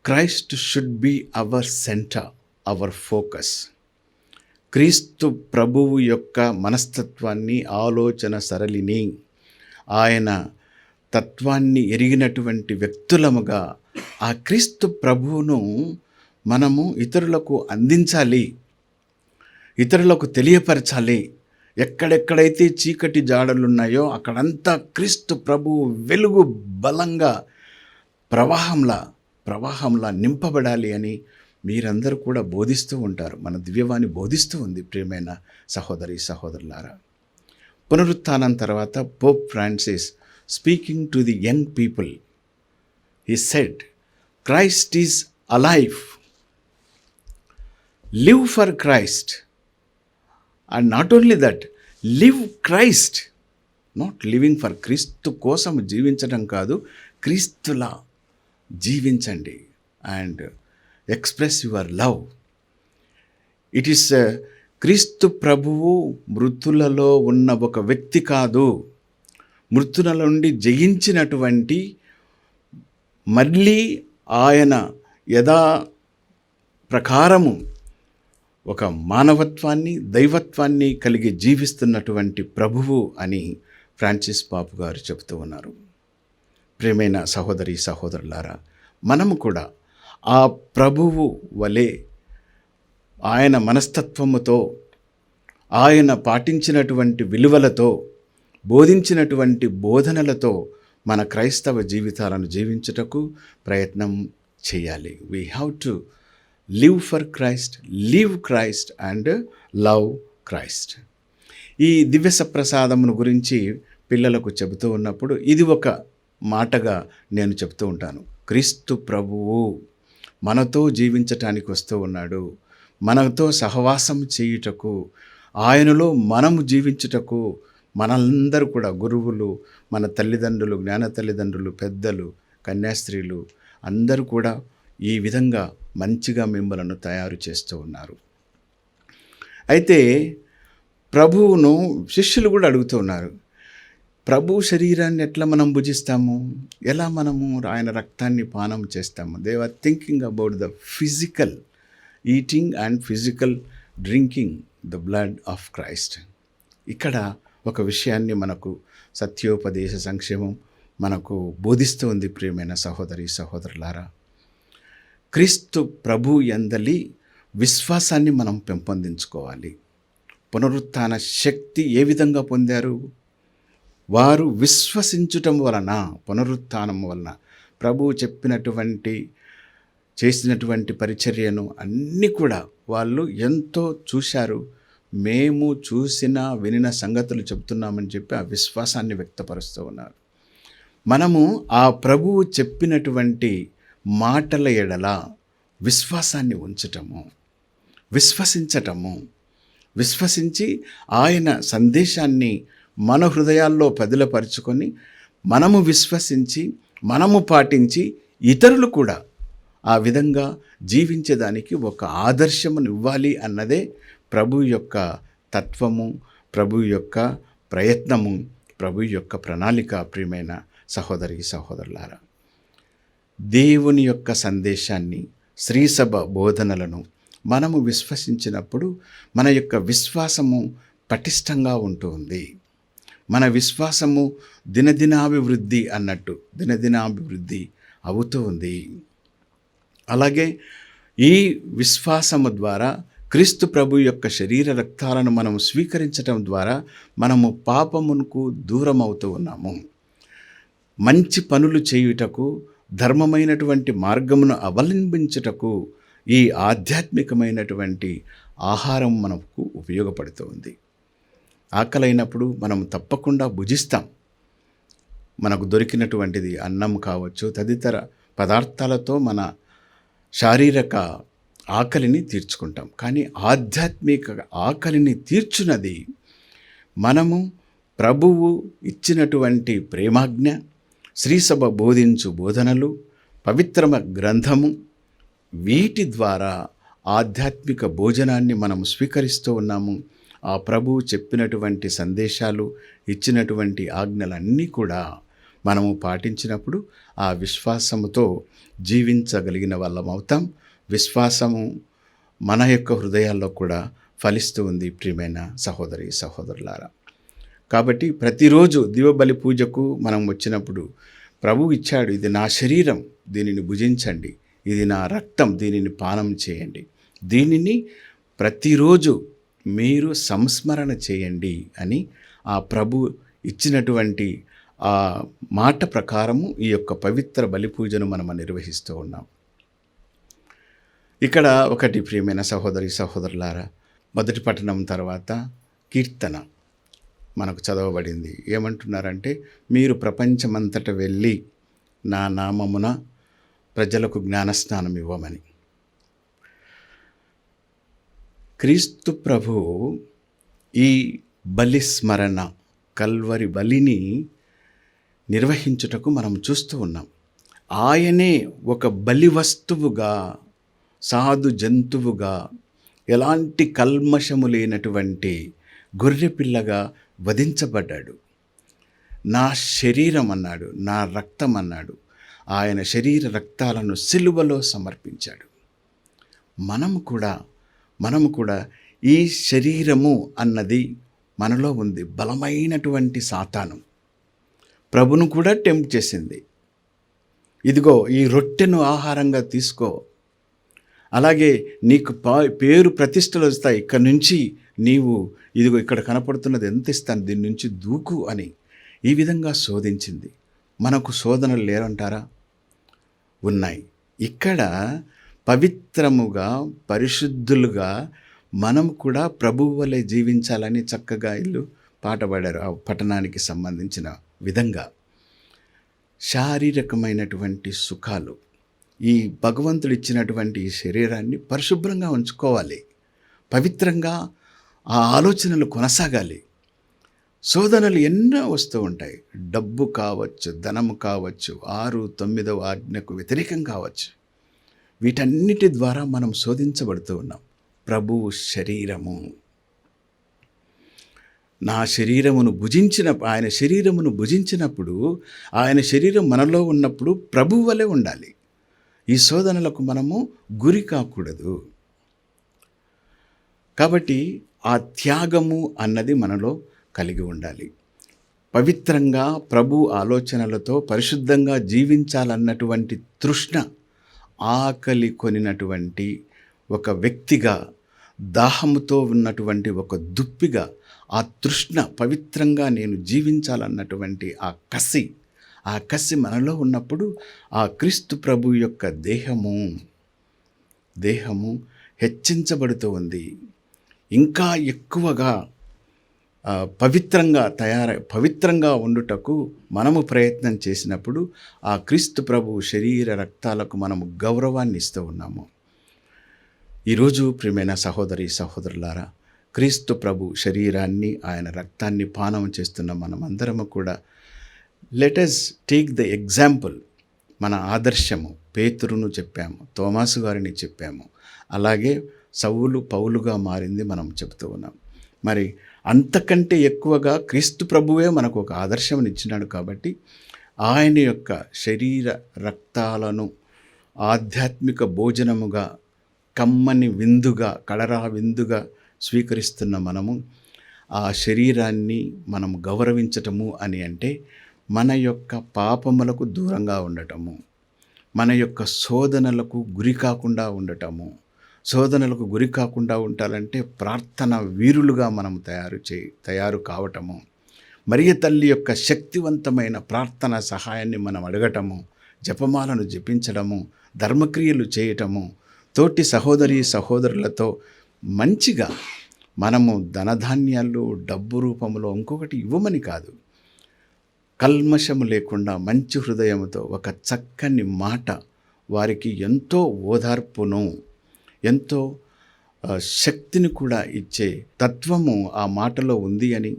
Christ should be our centre, our focus. క్రీస్తు ప్రభువు యొక్క మనస్తత్వాన్ని, ఆలోచన సరళిని, ఆయన తత్వాన్ని ఎరిగినటువంటి వ్యక్తులముగా ఆ క్రీస్తు ప్రభువును మనము ఇతరులకు అందించాలి, ఇతరులకు తెలియపరచాలి. ఎక్కడెక్కడైతే చీకటి జాడలున్నాయో అక్కడంతా క్రీస్తు ప్రభువు వెలుగు బలంగా ప్రవాహంలా నింపబడాలి అని మీరందరూ కూడా బోధిస్తూ ఉంటారు. మన దివ్యవాణి బోధిస్తూ ఉంది. ప్రియమైన సహోదరి సహోదరులారా, పునరుత్థానం తర్వాత Pope Francis speaking to the young people, he said, Christ is alive, live for Christ. And not only that, live Christ. Not living for, క్రీస్తు కోసం జీవించడం కాదు, క్రీస్తులా జీవించండి. And express your love. It is క్రీస్తు ప్రభువు మృతులలో ఉన్న ఒక వ్యక్తి కాదు, మృతుల నుండి జయించినటువంటి, మళ్ళీ ఆయన యథా ప్రకారము ఒక మానవత్వాన్ని, దైవత్వాన్ని కలిగి జీవిస్తున్నటువంటి ప్రభువు అని ఫ్రాన్సిస్ పాపు గారు చెబుతూ ఉన్నారు. ప్రియమైన సహోదరి సహోదరులారా, మనము కూడా ఆ ప్రభువు వలె ఆయన మనస్తత్వముతో, ఆయన పాటించినటువంటి విలువలతో, బోధించినటువంటి బోధనలతో మన క్రైస్తవ జీవితాలను జీవించుటకు ప్రయత్నం చేయాలి. We have to live for Christ, live Christ and love Christ. ఈ దివ్య సప్రసాదమును గురించి పిల్లలకు చెబుతూ ఉన్నప్పుడు ఇది ఒక మాటగా నేను చెబుతూ ఉంటాను. క్రీస్తు ప్రభువు మనతో జీవించటానికి వస్తూ ఉన్నాడు, మనతో సహవాసం చేయుటకు, ఆయనలో మనము జీవించుటకు. మనందరూ కూడా గురువులు, మన తల్లిదండ్రులు, జ్ఞాన తల్లిదండ్రులు, పెద్దలు, కన్యాస్త్రీలు అందరూ కూడా ఈ విధంగా మంచిగా మిమ్మలను తయారు చేస్తూ ఉన్నారు. అయితే ప్రభువును శిష్యులు కూడా అడుగుతూ ఉన్నారు, ప్రభు శరీరాన్ని ఎట్లా మనం భుజిస్తాము, ఎలా మనము ఆయన రక్తాన్ని పానం చేస్తాము. They are thinking about the physical eating and physical drinking the blood of Christ. ఇక్కడ ఒక విషయాన్ని మనకు సత్యోపదేశ సంక్షేమం మనకు బోధిస్తూ ఉంది. ప్రియమైన సహోదరి సహోదరులారా, క్రీస్తు ప్రభు యందలి విశ్వాసాన్ని మనం పెంపొందించుకోవాలి. పునరుత్థాన శక్తి ఏ విధంగా పొందారు? వారు విశ్వసించటం వలన, పునరుత్థానం వలన, ప్రభువు చెప్పినటువంటి, చేసినటువంటి పరిచర్యను అన్నీ కూడా వాళ్ళు ఎంతో చూశారు. మేము చూసిన వినిన సంగతులు చెప్తున్నామని చెప్పి ఆ విశ్వాసాన్ని వ్యక్తపరుస్తూ ఉన్నారు. మనము ఆ ప్రభువు చెప్పినటువంటి మాటల ఎడల విశ్వాసాన్ని ఉంచటము, విశ్వసించి ఆయన సందేశాన్ని మన హృదయాల్లో పదిలపరుచుకొని మనము విశ్వసించి మనము పాటించి ఇతరులు కూడా ఆ విధంగా జీవించేదానికి ఒక ఆదర్శమును ఇవ్వాలి అన్నదే ప్రభు యొక్క తత్వము, ప్రభు యొక్క ప్రయత్నము, ప్రభు యొక్క ప్రణాళిక. ప్రియమైన సహోదరి సహోదరులారా, దేవుని యొక్క సందేశాన్ని, శ్రీసభ బోధనలను మనము విశ్వసించినప్పుడు మన యొక్క విశ్వాసము పటిష్టంగా ఉంటుంది. మన విశ్వాసము దినదినాభివృద్ధి అవుతూ ఉంది. అలాగే ఈ విశ్వాసము ద్వారా క్రీస్తు ప్రభు యొక్క శరీర రక్తాలను మనం స్వీకరించటం ద్వారా మనము పాపమునకు దూరం అవుతూ ఉన్నాము. మంచి పనులు చేయుటకు, ధర్మమైనటువంటి మార్గమును అవలంబించుటకు ఈ ఆధ్యాత్మికమైనటువంటి ఆహారం మనకు ఉపయోగపడుతుంది. ఆకలైనప్పుడు మనం తప్పకుండా భుజిస్తాం. మనకు దొరికినటువంటిది అన్నం కావచ్చు, తదితర పదార్థాలతో మన శారీరక ఆకలిని తీర్చుకుంటాం. కానీ ఆధ్యాత్మిక ఆకలిని తీర్చున్నది మనము ప్రభువు ఇచ్చినటువంటి ప్రేమాజ్ఞ, శ్రీసభ బోధించు బోధనలు, పవిత్రమ గ్రంథము, వీటి ద్వారా ఆధ్యాత్మిక భోజనాన్ని మనం స్వీకరిస్తూ ఉన్నాము. ఆ ప్రభువు చెప్పినటువంటి సందేశాలు, ఇచ్చినటువంటి ఆజ్ఞలన్నీ కూడా మనము పాటించినప్పుడు ఆ విశ్వాసముతో జీవించగలిగిన వాళ్ళం అవుతాం. విశ్వాసము మన యొక్క హృదయాల్లో కూడా ఫలిస్తూ ఉంది. ప్రియమైన సహోదరి సహోదరులారా, కాబట్టి ప్రతిరోజు దివబలి పూజకు మనం వచ్చినప్పుడు ప్రభువు ఇచ్చాడు, ఇది నా శరీరం, దీనిని భుజించండి, ఇది నా రక్తం, దీనిని పానం చేయండి, దీనిని ప్రతిరోజు మీరు సంస్మరణ చేయండి అని ఆ ప్రభు ఇచ్చినటువంటి ఆ మాట ప్రకారము ఈ యొక్క పవిత్ర బలి పూజను మనం నిర్వహిస్తూ ఉన్నాం. ఇక్కడ ఒకటి ప్రియమైన సహోదరి సహోదరులారా, మొదటి పట్టణం తర్వాత కీర్తన మనకు చదవబడింది. ఏమంటున్నారంటే, మీరు ప్రపంచమంతట వెళ్ళి నా నామమున ప్రజలకు జ్ఞానస్నానం ఇవ్వమని. క్రీస్తు ప్రభువు ఈ బలిస్మరణ, కల్వరి బలిని నిర్వహించుటకు మనం చూస్తూ ఉన్నాం. ఆయనే ఒక బలి వస్తువుగా, సాధు జంతువుగా, ఎలాంటి కల్మషము లేనటువంటి గొర్రెపిల్లగా వధించబడ్డాడు. నా శరీరం అన్నాడు, నా రక్తం అన్నాడు. ఆయన శరీర రక్తాలను సిలువలో సమర్పించాడు. మనము కూడా ఈ శరీరము అన్నది మనలో ఉంది. బలమైనటువంటి సాతాను ప్రభును కూడా టెంప్ట్ చేసింది. ఇదిగో ఈ రొట్టెను ఆహారంగా తీసుకో, అలాగే నీకు పేరు ప్రతిష్టలు వస్తాయి, ఇక్కడ నుంచి నీవు ఇదిగో ఇక్కడ కనపడుతున్నది ఎంత ఇస్తాను, దీని నుంచి దూకు అని ఈ విధంగా శోధించింది. మనకు శోధనలు లేరంటారా? ఉన్నాయి. ఇక్కడ పవిత్రముగా, పరిశుద్ధులుగా మనం కూడా ప్రభువు వలె జీవించాలని చక్కగా ఇల్లు పాట పాడారు. ఆ పట్టణానికి సంబంధించిన విధంగా శారీరకమైనటువంటి సుఖాలు, ఈ భగవంతుడు ఇచ్చినటువంటి ఈ శరీరాన్ని పరిశుభ్రంగా ఉంచుకోవాలి, పవిత్రంగా ఆ ఆలోచనలు కొనసాగాలి. శోధనలు ఎన్నో వస్తూ ఉంటాయి. డబ్బు కావచ్చు, ధనము కావచ్చు, 6, 9వ ఆజ్ఞకు వ్యతిరేకం కావచ్చు. వీటన్నిటి ద్వారా మనం శోధించబడుతూ ఉన్నాం. ప్రభువు శరీరము, నా శరీరమును ఆయన శరీరమును భుజించినప్పుడు, ఆయన శరీరం మనలో ఉన్నప్పుడు ప్రభువు వలె ఉండాలి. ఈ శోధనలకు మనము గురి కాకూడదు. కాబట్టి ఆ త్యాగము అన్నది మనలో కలిగి ఉండాలి. పవిత్రంగా ప్రభు ఆలోచనలతో పరిశుద్ధంగా జీవించాలన్నటువంటి తృష్ణ, ఆకలి కొనినటువంటి ఒక వ్యక్తిగా, దాహముతో ఉన్నటువంటి ఒక దుప్పిగా, ఆ తృష్ణ, పవిత్రంగా నేను జీవించాలన్నటువంటి ఆ కసి మనలో ఉన్నప్పుడు ఆ క్రీస్తు ప్రభు యొక్క దేహము హెచ్చించబడుతూ ఉంది. ఇంకా ఎక్కువగా పవిత్రంగా ఉండుటకు మనము ప్రయత్నం చేసినప్పుడు ఆ క్రీస్తు ప్రభు శరీర రక్తాలకు మనము గౌరవాన్ని ఇస్తూ ఉన్నాము. ఈరోజు ప్రియమైన సహోదరి సహోదరులారా, క్రీస్తు ప్రభు శరీరాన్ని ఆయన రక్తాన్ని పానం చేస్తున్న మనమందరము కూడా let us take the example. మన ఆదర్శము పేతురును చెప్పాము, తోమాసు గారిని చెప్పాము, అలాగే సౌలు పౌలుగా మారింది మనం చెబుతూ ఉన్నాం. మరి అంతకంటే ఎక్కువగా క్రీస్తు ప్రభువే మనకు ఒక ఆదర్శం ఇచ్చినాడు. కాబట్టి ఆయన యొక్క శరీర రక్తాలను ఆధ్యాత్మిక భోజనముగా, కమ్మని విందుగా, కడరా విందుగా స్వీకరిస్తున్న మనము ఆ శరీరాన్ని మనం గౌరవించటము అని అంటే మన యొక్క పాపములకు దూరంగా ఉండటము, మన యొక్క శోధనలకు గురి కాకుండా ఉండటము. శోధనలకు గురి కాకుండా ఉండాలంటే ప్రార్థన వీరులుగా మనం తయారు కావటము, మరియ తల్లి యొక్క శక్తివంతమైన ప్రార్థన సహాయాన్ని మనం అడగటము, జపమాలను జపించడము, ధర్మక్రియలు చేయటము, తోటి సహోదరి సహోదరులతో మంచిగా మనము ధనధాన్యాలు డబ్బు రూపంలో ఇంకొకటి ఇవ్వమని కాదు, కల్మషము లేకుండా మంచి హృదయముతో ఒక చక్కని మాట వారికి ఎంతో ఓదార్పును, ఎంతో శక్తిని కూడా ఇచ్చే తత్వము ఆ మాటలో ఉంది అని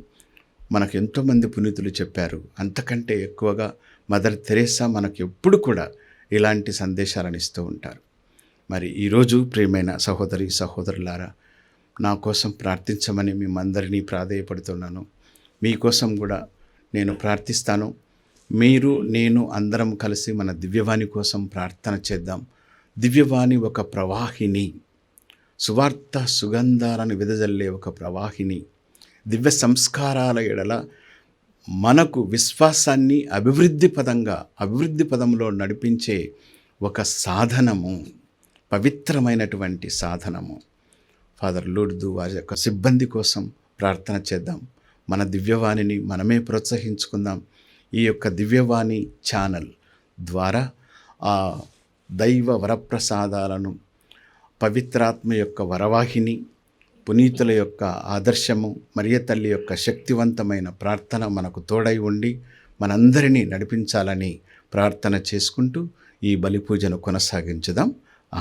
మనకు ఎంతోమంది పునీతులు చెప్పారు. అంతకంటే ఎక్కువగా మదర్ తెరేసా మనకు ఎప్పుడు కూడా ఇలాంటి సందేశాలను ఇస్తూ ఉంటారు. మరి ఈరోజు ప్రియమైన సహోదరి సహోదరులారా, నా కోసం ప్రార్థించమని మేమందరినీ ప్రాధేయపడుతున్నాను. మీకోసం కూడా నేను ప్రార్థిస్తాను. మీరు నేను అందరం కలిసి మన దివ్యవాణి కోసం ప్రార్థన చేద్దాం. దివ్యవాణి ఒక ప్రవాహిని, సువార్త సుగంధాలను వెదజల్లే ఒక ప్రవాహిని, దివ్య సంస్కారాల ఎడల మనకు విశ్వాసాన్ని అభివృద్ధి పదంలో నడిపించే ఒక సాధనము, పవిత్రమైనటువంటి సాధనము. ఫాదర్ లూర్దు వారి యొక్క సిబ్బంది కోసం ప్రార్థన చేద్దాం. మన దివ్యవాణిని మనమే ప్రోత్సహించుకుందాం. ఈ యొక్క దివ్యవాణి ఛానల్ ద్వారా ఆ దైవ వరప్రసాదాలను, పవిత్రాత్మ యొక్క వరవాహిని, పునీతుల యొక్క ఆదర్శము, మరియ తల్లి యొక్క శక్తివంతమైన ప్రార్థన మనకు తోడై ఉండి మనందరినీ నడిపించాలని ప్రార్థన చేసుకుంటూ ఈ బలి పూజను కొనసాగించుదాం.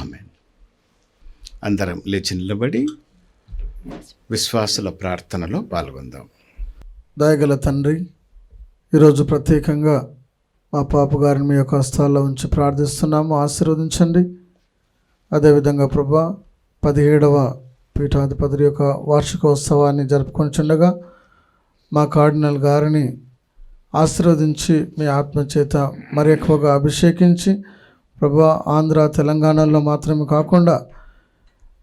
ఆమెన్. అందరం లేచి నిలబడి విశ్వాసుల ప్రార్థనలో పాల్గొందాం. దయగల తండ్రి, ఈరోజు ప్రత్యేకంగా మా పాప గారిని మీ యొక్క హస్తాల్లో ఉంచి ప్రార్థిస్తున్నాము. ఆశీర్వదించండి. అదేవిధంగా ప్రభా 17వ పీఠాధిపతి యొక్క వార్షికోత్సవాన్ని జరుపుకొనిచుండగా మా కార్డినల్ గారిని ఆశీర్వదించి మీ ఆత్మచేత మరి ఎక్కువగా అభిషేకించి ప్రభా ఆంధ్ర తెలంగాణలో మాత్రమే కాకుండా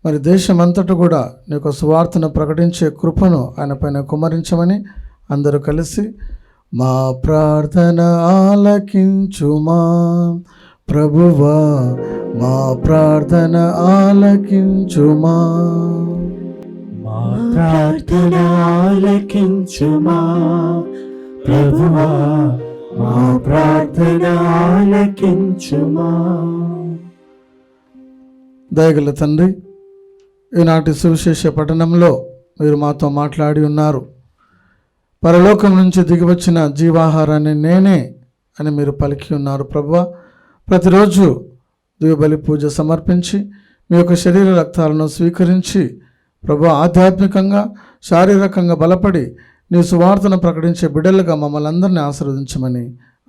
మరి దేశమంతటా కూడా నీ యొక్క సువార్తను ప్రకటించే కృపను ఆయన పైన కుమ్మరించమని అందరూ కలిసి మా ప్రార్థన ఆలకించుమా ప్రభువా, మా ప్రార్థన ఆలకించుమా, మా ప్రార్థన ఆలకించుమా ప్రభువా, మా ప్రార్థన ఆలకించుమా. దయగల తండ్రి, ఈనాటి సువిశేష పఠనంలో మీరు మాతో మాట్లాడి ఉన్నారు. పరలోకం నుంచి దిగివచ్చిన జీవాహారాన్ని నేనే అని మీరు పలికి ఉన్నారు ప్రభువా. ప్రతిరోజు దివ్యబలి పూజ సమర్పించి మీ యొక్క శరీర రక్తాలను స్వీకరించి ప్రభువా ఆధ్యాత్మికంగా శారీరకంగా బలపడి నీ సువార్తను ప్రకటించే బిడ్డలుగా మమ్మల్ని అందరినీ ఆశీర్వదించమని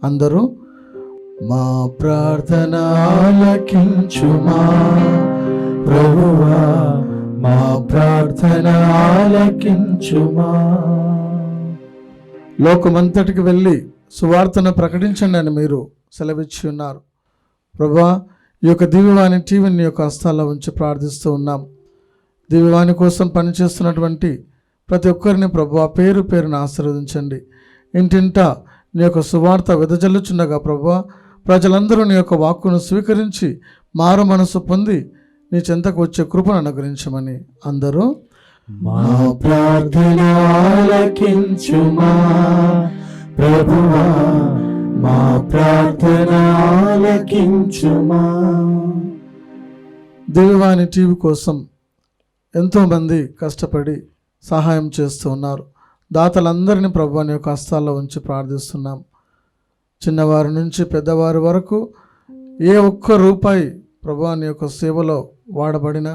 అందరూ మా ప్రార్థన ఆలకించుమా ప్రభువా, మా ప్రార్థన ఆలకించుమా. లోకమంతటికి వెళ్ళి సువార్తను ప్రకటించండి అని మీరు సెలవిచ్చి ఉన్నారు ప్రభువా. ఈ యొక్క దివ్యవాణి టీవీని యొక్క హస్తాల్లో ఉంచి ప్రార్థిస్తూ ఉన్నాం. దివ్యవాణి కోసం పనిచేస్తున్నటువంటి ప్రతి ఒక్కరిని ప్రభువా పేరు పేరును ఆశీర్వదించండి. ఇంటింటా నీ యొక్క సువార్త వెదజల్లుచుండగా ప్రభువా ప్రజలందరూ నీ యొక్క వాక్కును స్వీకరించి మారు మనసు పొంది నీ చెంతకు వచ్చే కృపను అనుగ్రహించమని అందరూ మా ప్రార్థన ఆలకించుమా ప్రభువా, మా ప్రార్థన ఆలకించుమా. దివ్యవాణి టీవీ కోసం ఎంతోమంది కష్టపడి సహాయం చేస్తూ ఉన్నారు. దాతలందరినీ ప్రభువాని యొక్క హస్తాల్లో ఉంచి ప్రార్థిస్తున్నాం. చిన్నవారి నుంచి పెద్దవారి వరకు ఏ ఒక్క రూపాయి ప్రభువాని యొక్క సేవలో వాడబడిన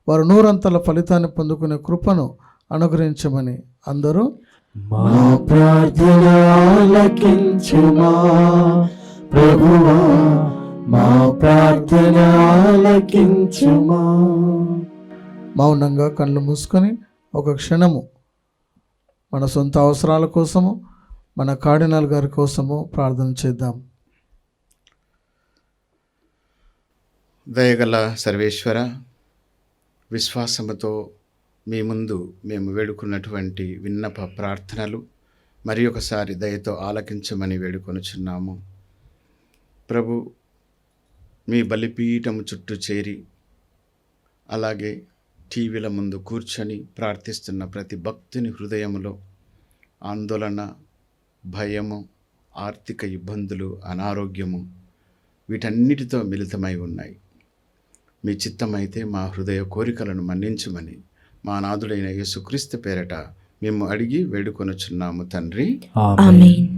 వారు 100 ఫలితాన్ని పొందుకునే కృపను అనుగ్రహించమని అందరూ మా ప్రార్థన ఆలకించుమా ప్రభువా, మా ప్రార్థన ఆలకించుమా. మౌనంగా కళ్ళు మూసుకొని ఒక క్షణము మన సొంత అవసరాల కోసము, మన కార్డినల్ గారి కోసము ప్రార్థన చేద్దాం. దయగల సర్వేశ్వర, విశ్వాసముతో మీ ముందు మేము వేడుకున్నటువంటి విన్నప ప్రార్థనలు మరి ఒకసారి దయతో ఆలకించమని వేడుకొనుచున్నాము. ప్రభు, మీ బలిపీఠము చుట్టూ చేరి అలాగే టీవీల ముందు కూర్చొని ప్రార్థిస్తున్న ప్రతి భక్తుని హృదయములో ఆందోళన, భయము, ఆర్థిక ఇబ్బందులు, అనారోగ్యము వీటన్నిటితో మిళితమై ఉన్నాయి. మీ చిత్తమైతే మా హృదయ కోరికలను మన్నించుమని మా నాథుడైన యేసుక్రీస్తు పేరట మేము అడిగి వేడుకొనుచున్నాము తండ్రి. ఆమేన్.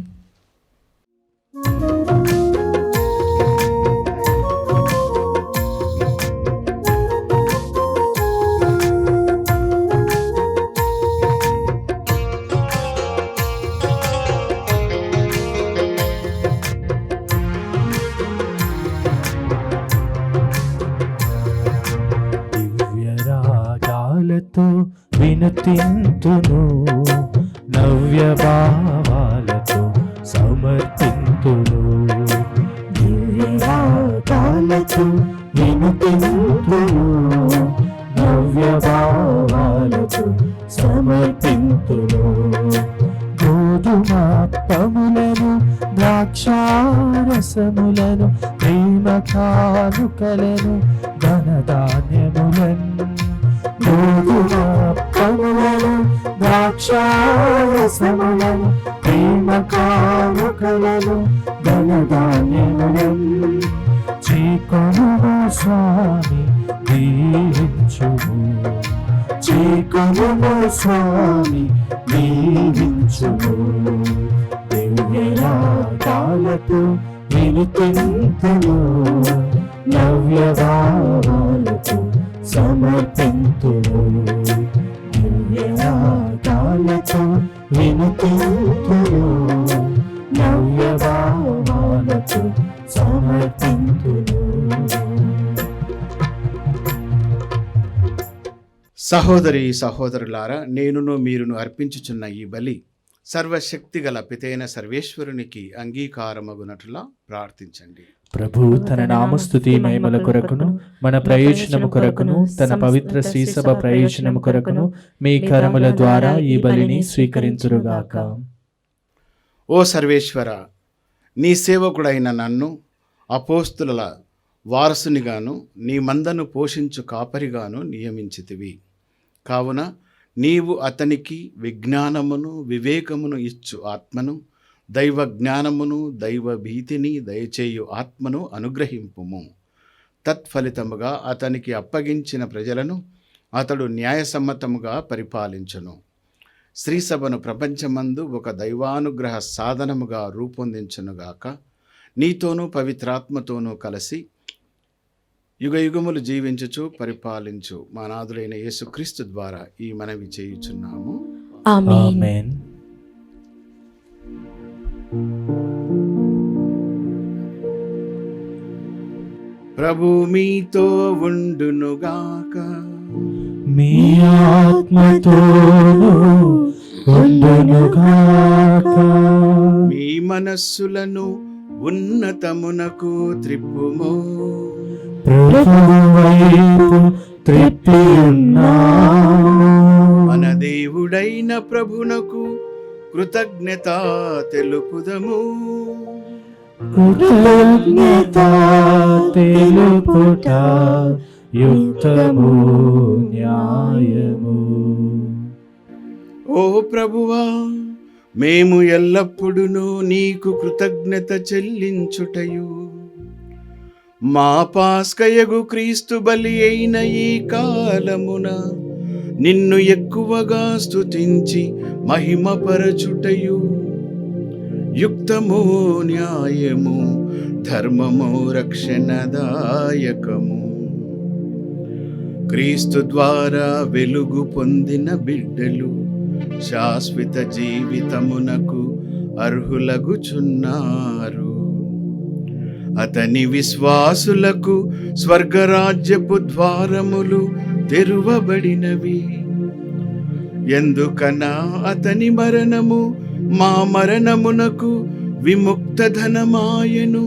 దివ్యరాగాలతో వినతింతును, నవ్య భావాలతో సమర్పింతును. దివ్యరాగాలతో వినతింతును, నవ్య భావాలతో సమర్పింతును. గోధుమప్పములను, ద్రాక్షారసములను, ప్రేమ కానుకలను, ధనధాన్యములను. గోధుమప్పములను, ద్రాక్షారసములను, ప్రేమ కానుకలను, ధనధాన్యములను చేకొనుము స్వామి దీవించుము. చేకొనుము స్వామి దీవించుము. దివ్యరాగాలతో వినుతింతును, నవ్య భావాలతో సమర్పింతును. దివ్యరాగాలతో వినుతింతును, నవ్య భావాలతో సమర్పింతును. సహోదరి సహోదరులారా, నేనును మీరును అర్పించుచున్న ఈ బలి సర్వశక్తిగల పితైన సర్వేశ్వరునికి అంగీకారమగునట్లుగా ప్రార్థించండి. ప్రభు తన నామస్తుతి మహిమల కొరకును, మన ప్రయోజనము కొరకును, తన పవిత్ర శ్రీసభ ప్రయోజనము కొరకును మీ కరముల ద్వారా ఈ బలిని స్వీకరించురుగాక. ఓ సర్వేశ్వర, నీ సేవకుడైన నన్ను అపోస్తుల వారసునిగాను నీ మందను పోషించు కాపరిగాను నియమించితివి. కావున నీవు అతనికి విజ్ఞానమును, వివేకమును ఇచ్చు ఆత్మను, దైవ జ్ఞానమును, దైవ భీతిని దయచేయు ఆత్మను అనుగ్రహింపుము. తత్ఫలితముగా అతనికి అప్పగించిన ప్రజలను అతడు న్యాయసమ్మతముగా పరిపాలించును. శ్రీసభను ప్రపంచమందు ఒక దైవానుగ్రహ సాధనముగా రూపొందించునుగాక. నీతోనూ పవిత్రాత్మతోనూ కలిసి యుగయుగములు జీవించుచు పరిపాలించు మా నాథుడైన యేసుక్రీస్తు ద్వారా ఈ మనవి చేయుచున్నాము. ఆమేన్. ప్రభు మీతో ఉండునుగాక. మీ ఆత్మతోను ఉండునుగాక. మీ మనస్సులను ఉన్నతమునకు త్రిప్పుము. ప్రభువు వైపు త్రిప్పి ఉన్నాము. మన దేవుడైన ప్రభునకు కృతజ్ఞత తెలుపుదము. కృతజ్ఞత తెలుపుట యుక్తము, న్యాయము. ఓ ప్రభువా, మేము ఎల్లప్పుడూ నీకు కృతజ్ఞత చెల్లించుటయు మా పాస్కయగు క్రీస్తు బలి అయిన ఈ కాలమున నిన్ను ఎక్కువగా స్తుతించి మహిమపరచుటయు యుక్తము, న్యాయము, ధర్మము, రక్షణదాయకము. క్రీస్తు ద్వారా వెలుగు పొందిన బిడ్డలు శాశ్వత జీవితమునకు అర్హులగుచున్నారు. అతని విశ్వాసులకు స్వర్గరాజ్యపు ద్వారములు తెరువబడినవి. ఎందుకనా అతని మరణము మా మరణమునకు విముక్త ధనమాయను.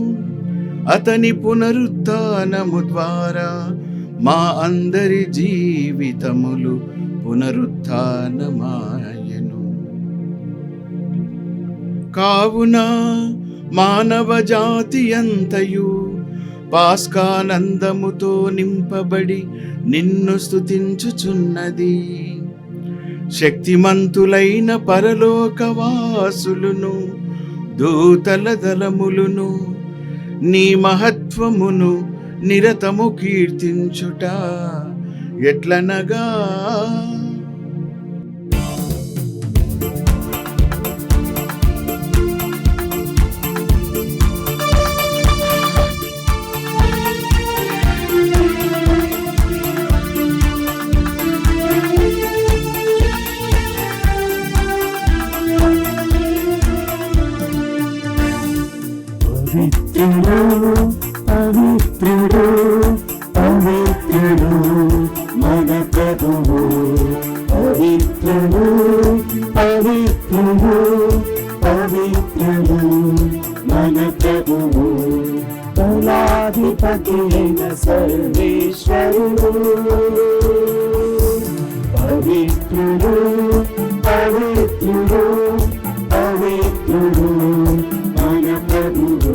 అతని పునరుత్థానము ద్వారా మా అందరి జీవితములు పునరుత్థానమాయను. కావున మానవ జాతి అంతయు పాస్కానందముతో నింపబడి నిన్ను స్తుతించుచున్నది. శక్తిమంతులైన పరలోకవాసులును దూతల దళములును నీ మహత్వమును నిరతము కీర్తించుట ఎట్లనగా, పవిత్రుడు పవిత్రుడు మన ప్రభువు. పవిత్రుడు పవిత్రుడు పవిత్రుడు మన ప్రభువు. బలాధిపతి అయిన సర్వేశ్వరుడు. పవిత్రుడు పవిత్రుడు పవిత్రుడు మన ప్రభువు.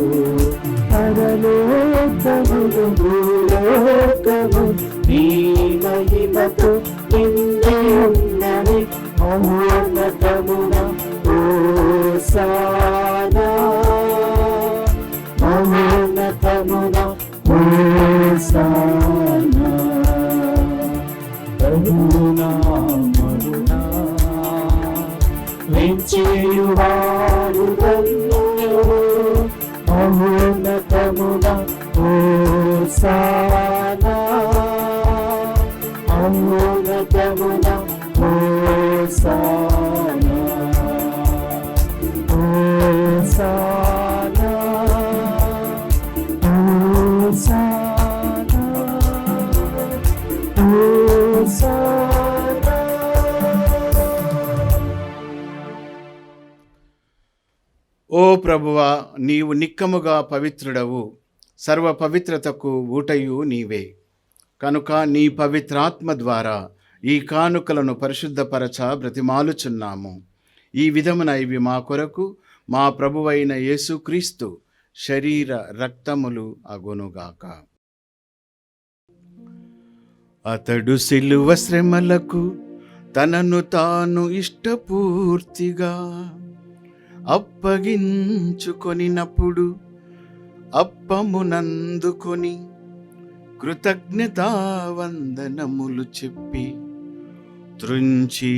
పరలోకములు భూలోకము నీ మహిమతో నిండి ఉన్నవి. మహోన్నతమున హోసానా, మహోన్నతమున హోసానా. ప్రభునామమున వెంచేయువారు ధన్యులు. మహోన్నతమున హోసానా, మహోన్నతమున హోసానా, హోసానా, హోసానా, హోసానా. ఓ ప్రభువా, నీవు నిక్కముగా పవిత్రుడవు, సర్వ పవిత్రతకు ఊటయు నీవే. కనుక నీ పవిత్రాత్మ ద్వారా ఈ కానుకలను పరిశుద్ధపరచ బ్రతిమాలుచున్నాము. ఈ విధమున ఇవి మా కొరకు మా ప్రభువైన యేసుక్రీస్తు శరీర రక్తములు అగునుగాక. అతడు సిలువ శ్రమలకు తనను తాను ఇష్టపూర్తిగా అప్పగించుకొనినప్పుడు అప్పమునందుకొని కృతజ్ఞతావందనములు చెప్పి త్రుంచి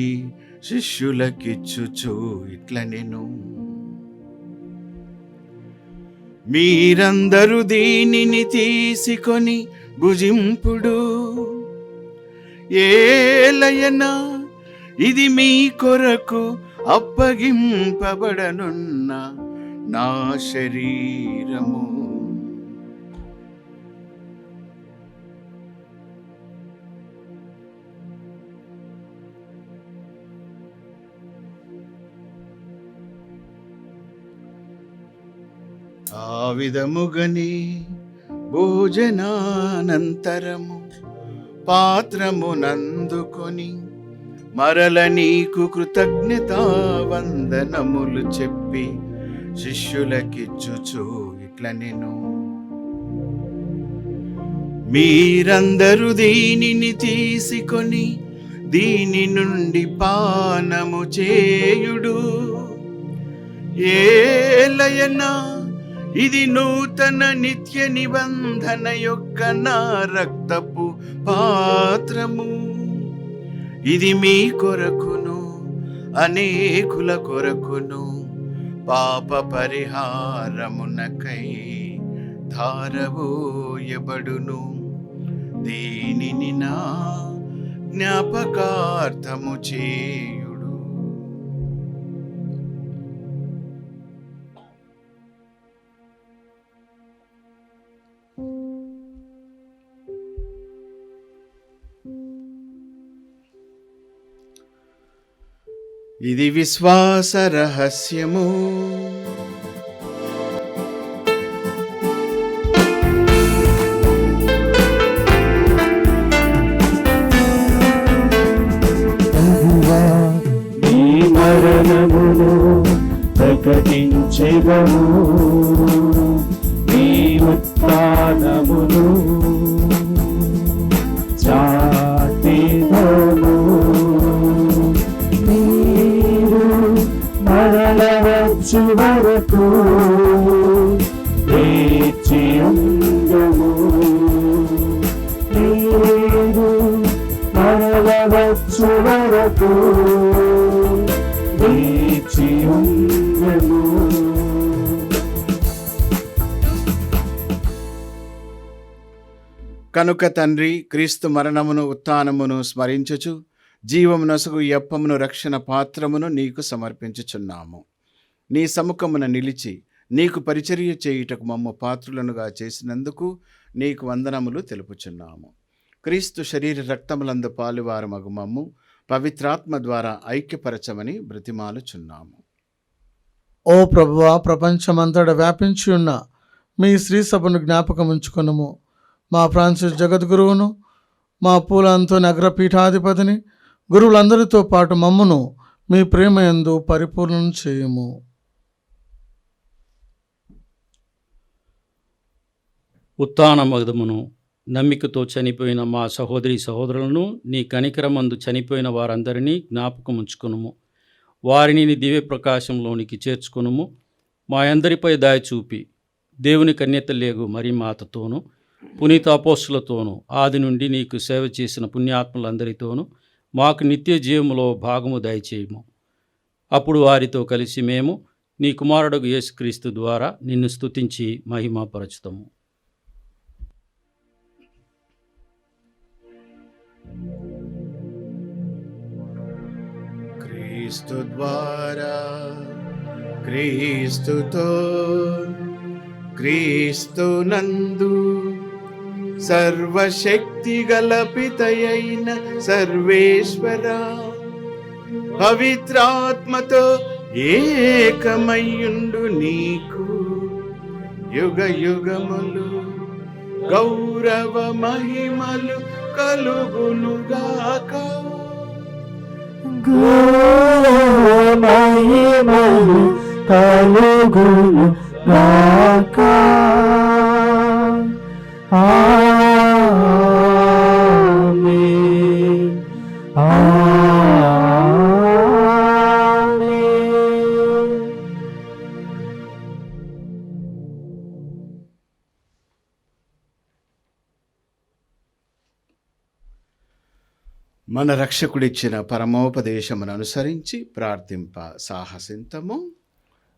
శిష్యులకిచ్చుచు ఇట్లనెను, మీరందరూ దీనిని తీసుకొని భుజింపుడు. ఏలయనా ఇది మీ కొరకు అప్పగింపబడనున్న నా శరీరము. ఆ విధముగని భోజనానంతరము పాత్రమునందుకొని మరల నీకు కృతజ్ఞతావందనములు చెప్పి శిష్యులకిచ్చుచు ఇట్లనెను, మీరందరూ దీనిని తీసుకొని దీని నుండి పానము చేయుడు. ఏలయనా ఇది నూతన నిత్య నిబంధన యొక్క నా రక్తపు పాత్రము. ఇది మీ కొరకును అనేకుల కొరకును పాప పరిహారమునకై ధారవోయబడును. దీనిని నా జ్ఞాపకార్థము చేయుడు. ఇది విశ్వాస రహస్యము. నీ మరణమును ప్రకటించెదము, నీ ఉత్థానమును చాటెదము. నీరు మరలవచ్చు వరకు వేచి ఉండుము. నీరు మరలవచ్చు వరకు వేచి ఉండుము. కనుక తండ్రి, క్రీస్తు మరణమును ఉత్థానమును స్మరించుచు జీవమునసుగు ఈ అప్పమును రక్షణ పాత్రమును నీకు సమర్పించుచున్నాము. నీ సముఖమున నిలిచి నీకు పరిచర్య చేయుటకు మమ్ము పాత్రులనుగా చేసినందుకు నీకు వందనములు తెలుపుచున్నాము. క్రీస్తు శరీర రక్తములందు పాలువారు మగు మమ్ము పవిత్రాత్మ ద్వారా ఐక్యపరచమని బ్రతిమాలుచున్నాము. ఓ ప్రభువా, ప్రపంచమంతట వ్యాపించి ఉన్న మీ శ్రీ సభను జ్ఞాపకం ఉంచుకొనుము. మా ఫ్రాన్సిస్ జగద్గురువును, మా పూల అంతోని అగ్రపీఠాధిపతిని, గురువులందరితో పాటు మమ్మును మీ ప్రేమయందు పరిపూర్ణం చేయుము. ఉత్థానమగుదమును నమ్మికతో చనిపోయిన మా సహోదరి సహోదరులను నీ కనికరమందు చనిపోయిన వారందరినీ జ్ఞాపకం ఉంచుకొనుము. వారిని నీ దివ్య ప్రకాశంలోనికి చేర్చుకొనుము. మా అందరిపై దయ చూపి దేవుని కన్యత లేగు మరి మాతతోనూ పునీత అపోస్తులతోనూ ఆది నుండి నీకు సేవ చేసిన పుణ్యాత్ములందరితోనూ మాకు నిత్య జీవములో భాగము దయచేయము. అప్పుడు వారితో కలిసి మేము నీ కుమారుడు యేసుక్రీస్తు ద్వారా నిన్ను స్తుతించి మహిమపరచుతాము. క్రీస్తు ద్వారా, క్రీస్తుతో, క్రీస్తునందు సర్వశక్తి గల పితయైన సర్వేశ్వర పవిత్రాత్మతో ఏకమయ్యుండు నీకు యుగ యుగములు గౌరవ మహిమలు కలుగునుగాక. మహిమలు కలుగునుగాక. ఆమేన్. ఆమేన్. మన రక్షకుడిచ్చిన పరమోపదేశమును అనుసరించి ప్రార్థింప సాహసింతము.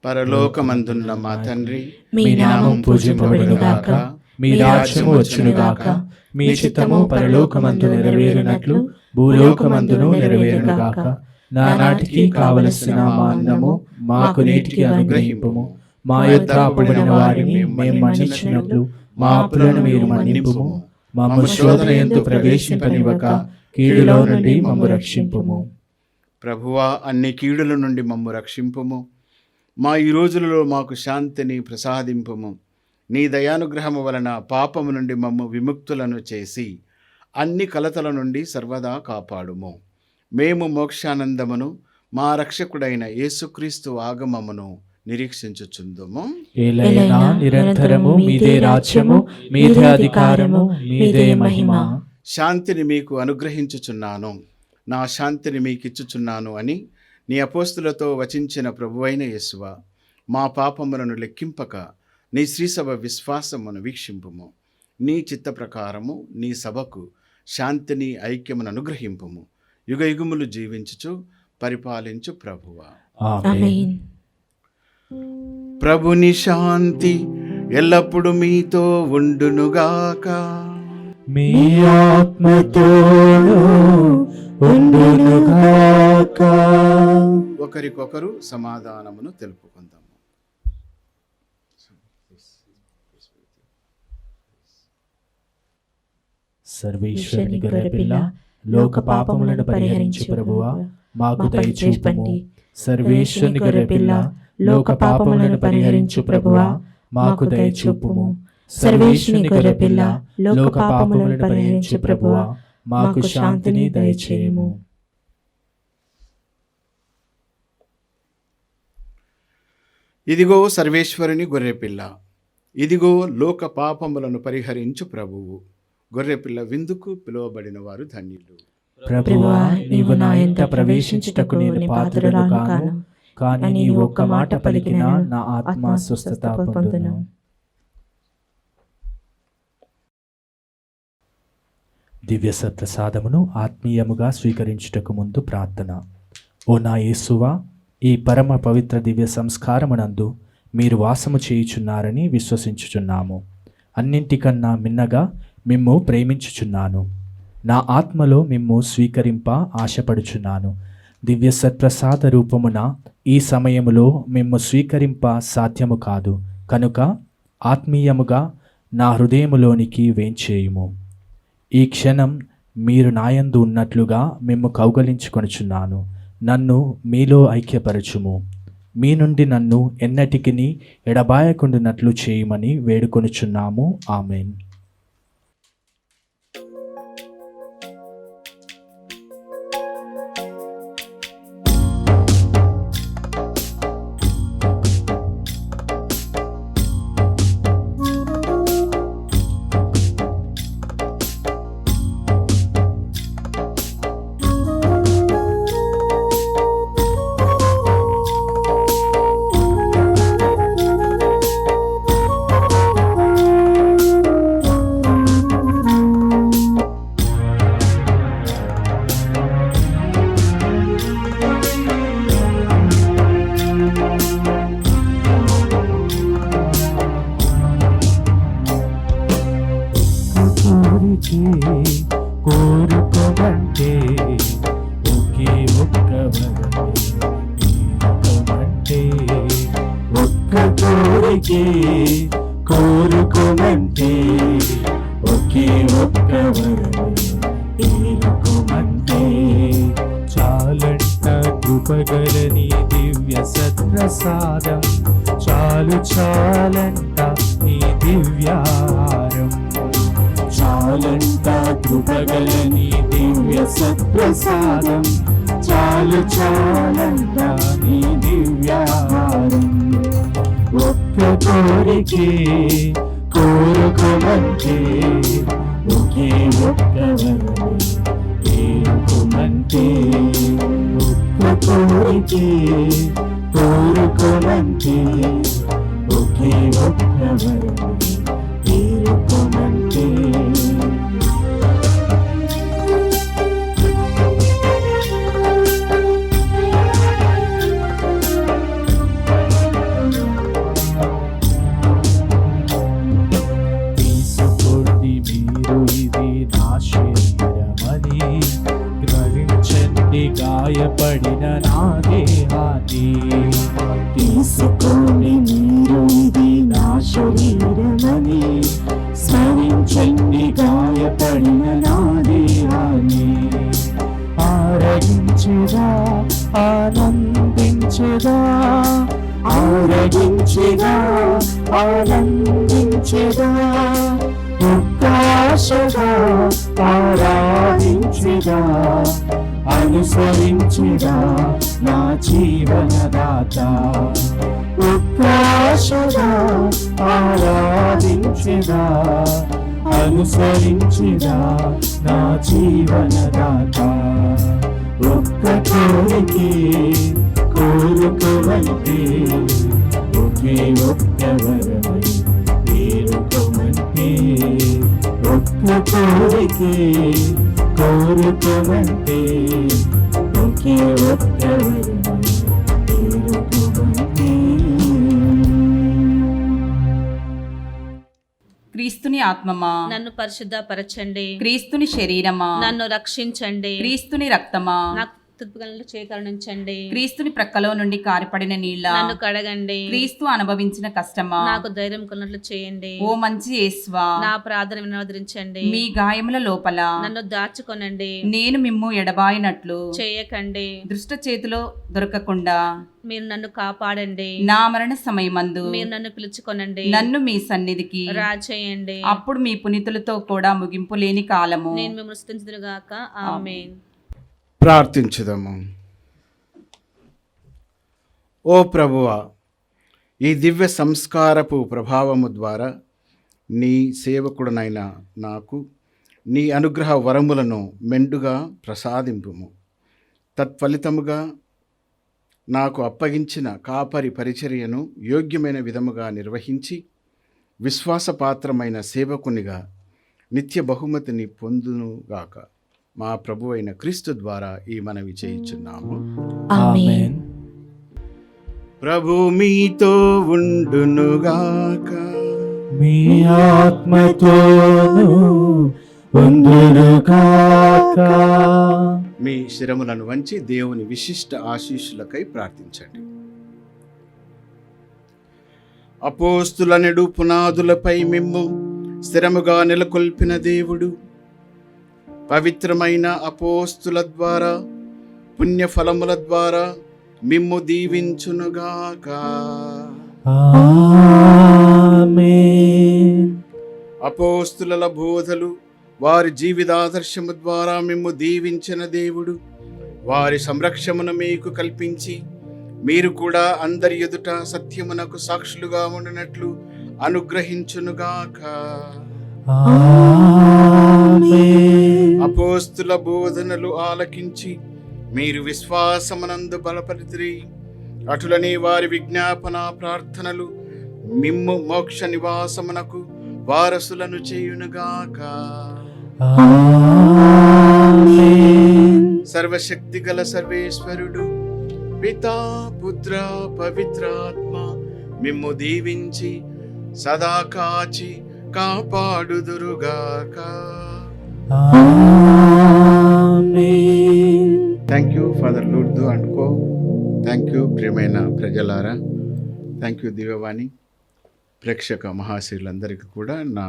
పరలోకమందున్న మా తండ్రి, మీ నామం పూజింపబడునుగాక, మీ రాజ్యము వచ్చునుగాక, మీ చిత్తము పరలోకమందు నెరవేరునట్లు భూలోకమందును నెరవేరునుగాక. నానాటికి కావలసిన మా అన్నము మాకు నేటికి అనుగ్రహింపుము. మా యొద్ద అప్పుడైన వారిని మేము మన్నించినట్లు మా అప్పులను మీరు మన్నింపుము. మమ్ము శోధన యందు ప్రవేశింపనివ్వక కీడులో నుండి మమ్ము రక్షింపుము. ప్రభువా, అన్ని కీడుల నుండి మమ్ము రక్షింపుము. మా ఈ రోజులలో మాకు శాంతిని ప్రసాదింపుము. నీ దయానుగ్రహము వలన పాపము నుండి మమ్ము విముక్తులను చేసి అన్ని కలతల నుండి సర్వదా కాపాడుము. మేము మోక్షానందమును మా రక్షకుడైన యేసుక్రీస్తు ఆగమమును నిరీక్షించుచుందుము. ఏలైనా నిరంతరము మీదే రాజ్యము, మీదే అధికారము, మీదే మహిమ. శాంతిని మీకు అనుగ్రహించుచున్నాను, నా శాంతిని మీకిచ్చుచున్నాను అని నీ అపోస్తులతో వచించిన ప్రభువైన యేసువా, మా పాపములను లెక్కింపక నీ శ్రీసభ విశ్వాసమును వీక్షింపుము. నీ చిత్త ప్రకారము నీ సభకు శాంతిని ఐక్యమును అనుగ్రహింపుము. యుగయుగములు జీవించుచు పరిపాలించు ప్రభువా. ఆమేన్. ప్రభుని శాంతి ఎల్లప్పుడూ మీతో ఉండునుగాక. మీ ఆత్మతోను ఉండునుగాక. ఒకరికొకరు సమాధానమును తెలుపుకుందాము. సర్వేశ్వరుని గొర్రెపిల్ల, లోక పాపములను పరిహరించు ప్రభువా, మాకు దయచూపుము. సర్వేశ్వరుని గొర్రెపిల్ల, లోక పాపములను పరిహరించు ప్రభువా, మాకు దయచూపుము. సర్వేశ్వరుని గొర్రెపిల్ల, లోక పాపములను పరిహరించు ప్రభువా, మాకు శాంతిని దయచేయము. ఇదిగో సర్వేశ్వరుని గొర్రెపిల్ల, ఇదిగో లోక పాపములను పరిహరించు ప్రభువు. గొర్రెపిల్ల విందుకు పిలువబడిన వారు ధన్యులు. ప్రభువా, నీవు నా ఇంట ప్రవేశించుటకు నేను పాత్రుడను కాను, కానీ నీవు ఒక్క మాట పలికినా నా ఆత్మ స్వస్థత పొందును. దివ్య సత్ప్రసాదమును ఆత్మీయముగా స్వీకరించుటకు ముందు ప్రార్థన. ఓ నా యేసువా, ఈ పరమ పవిత్ర దివ్య సంస్కారమునందు మీరు వాసము చేయుచున్నారని విశ్వసించుచున్నాము. అన్నింటికన్నా మిన్నగా మిమ్ము ప్రేమించుచున్నాను. నా ఆత్మలో మిమ్ము స్వీకరింప ఆశపడుచున్నాను. దివ్య సత్ప్రసాద రూపమున ఈ సమయములో మిమ్ము స్వీకరింప సాధ్యము కాదు కనుక ఆత్మీయముగా నా హృదయములోనికి వేంచేయుము. ఈ క్షణం మీరు నాయందు ఉన్నట్లుగా మిమ్ము కౌగలించుకొనుచున్నాను. నన్ను మీలో ఐక్యపరచుము. మీ నుండి నన్ను ఎన్నటికిని ఎడబాయకుండునట్లు చేయమని వేడుకొనుచున్నాము. ఆమేన్. కోరుకోమంటే ఒకే ఒక్క వరమంటే ఒక్క కోరికే కోరుకోమంటే ఒకే ఒక్క వరమంటే చాలంట కృపగలని దివ్య సత్ప్రసాదం. చాలు చాలంట నీ దివ్యారం. చాలంట కృపగలని దివ్య సత్ప్రసాదం. చాలు చాలంట నీ దివ్యారం. ఒక్క కోరికే కోరుకోమంటే ఒకే ఒక్క వరమంటే ఒక్క కోరికే కోరుకోమంటే ఒకే ఒక్క వరమంటే. తీసుకోండి మీరు ఇది నా శరీరమని, గ్రహించండి గాయపడిన నా దేహాన్ని. తీసుకోండి మీరు ఇది నా శరీరమని, స్మరించండి గాయపడిన నా దేహాన్ని. ఆరగించెదా ఆనందించెదా, ఆరగించెదా ఆనందించెదా, ఉత్కాశగా ఆరాధించెదా, అనుసరించెదా నా జీవనదాత. ఉత్కాశగా ఆరాధించెదా, అనుసరించెదా నా జీవనదాత. ఒక్క కోరికే కోరుకోమంటే ఒకే ఒక్క వరమై వేడుకోమంటే. ఒక్క కోరికే కోరుకోమంటే ఒకే ఒక్క వరము కోరుకోమంటే. క్రీస్తుని ఆత్మమా నన్ను పరిశుద్ధపరచండి. క్రీస్తుని శరీరమా నన్ను రక్షించండి. క్రీస్తుని రక్తమా నాకు తుప్పుగలను చేకరణించండి. క్రీస్తుని ప్రక్కలో నుండి కారిపడిన నీళ్ళ నన్ను కడగండి. క్రీస్తు అనుభవించిన కష్టమా నాకు ధైర్యం కొన్నట్లు చేయండి. ఓ మంచి యేసువా నా ప్రార్థన వినోదరించండి. మీ గాయముల లోపల నన్ను దాచుకొనండి. నేను మిమ్ము ఎడబాయినట్లు చేయకండి. దుష్ట చేతిలో దొరకకుండా మీరు నన్ను కాపాడండి. నా మరణ సమయమందు మీరు నన్ను పిలుచుకొనండి. నన్ను మీ సన్నిధికి రాచేయండి. అప్పుడు మీ పునీతులతో కూడా ముగింపు లేని కాలము నేను మిమ్మల్ని స్తుతించుదునుగాక. ఆమేన్. ప్రార్థించుదాము. ఓ ప్రభువా, ఈ దివ్య సంస్కారపు ప్రభావము ద్వారా నీ సేవకుడనైన నాకు నీ అనుగ్రహ వరములను మెండుగా ప్రసాదింపుము. తత్ఫలితముగా నాకు అప్పగించిన కాపరి పరిచర్యను యోగ్యమైన విధముగా నిర్వహించి విశ్వాసపాత్రమైన సేవకునిగా నిత్య బహుమతిని పొందునుగాక. మా ప్రభు అయిన క్రీస్తు ద్వారా ఈ మనవి చేయుచున్నాము. ఆమేన్. ప్రభు మీతో ఉండునుగాక. మీ ఆత్మతోను ఉండునుగాక. మీ శిరములను వంచి దేవుని విశిష్ట ఆశీస్సులకై ప్రార్థించండి. అపోస్తులనెడు పునాదులపై మిమ్ము స్థిరముగా నెలకొల్పిన దేవుడు పవిత్రమైన అపోస్తుల ద్వారా పుణ్యఫలముల ద్వారా మిమ్ము దీవించునుగాక. ఆమేన్. అపోస్తుల బోధలు వారి జీవితాదర్శము ద్వారా మిమ్ము దీవించిన దేవుడు వారి సంరక్షణను మీకు కల్పించి మీరు కూడా అందరి ఎదుట సత్యమునకు సాక్షులుగా ఉండినట్లు అనుగ్రహించునుగాక. అపోస్తుల బోధనలు ఆలకించి మీరు విశ్వాసమునందు బలపరితిరి. అటులనే వారి విజ్ఞాపన ప్రార్థనలు మిమ్ము మోక్ష నివాసమునకు వారసులను చేయునుగాక. సర్వశక్తి గల సర్వేశ్వరుడు పితా పుత్ర పవిత్రాత్మ మిమ్ము దీవించి సదా కాచి కాపాడుదురుగాక. Thank you father Lourdu and co. Thank you ప్రియమైన ప్రజలారా. థ్యాంక్ యూ దివ్యవాణి ప్రేక్షక మహాశీలందరికీ కూడా నా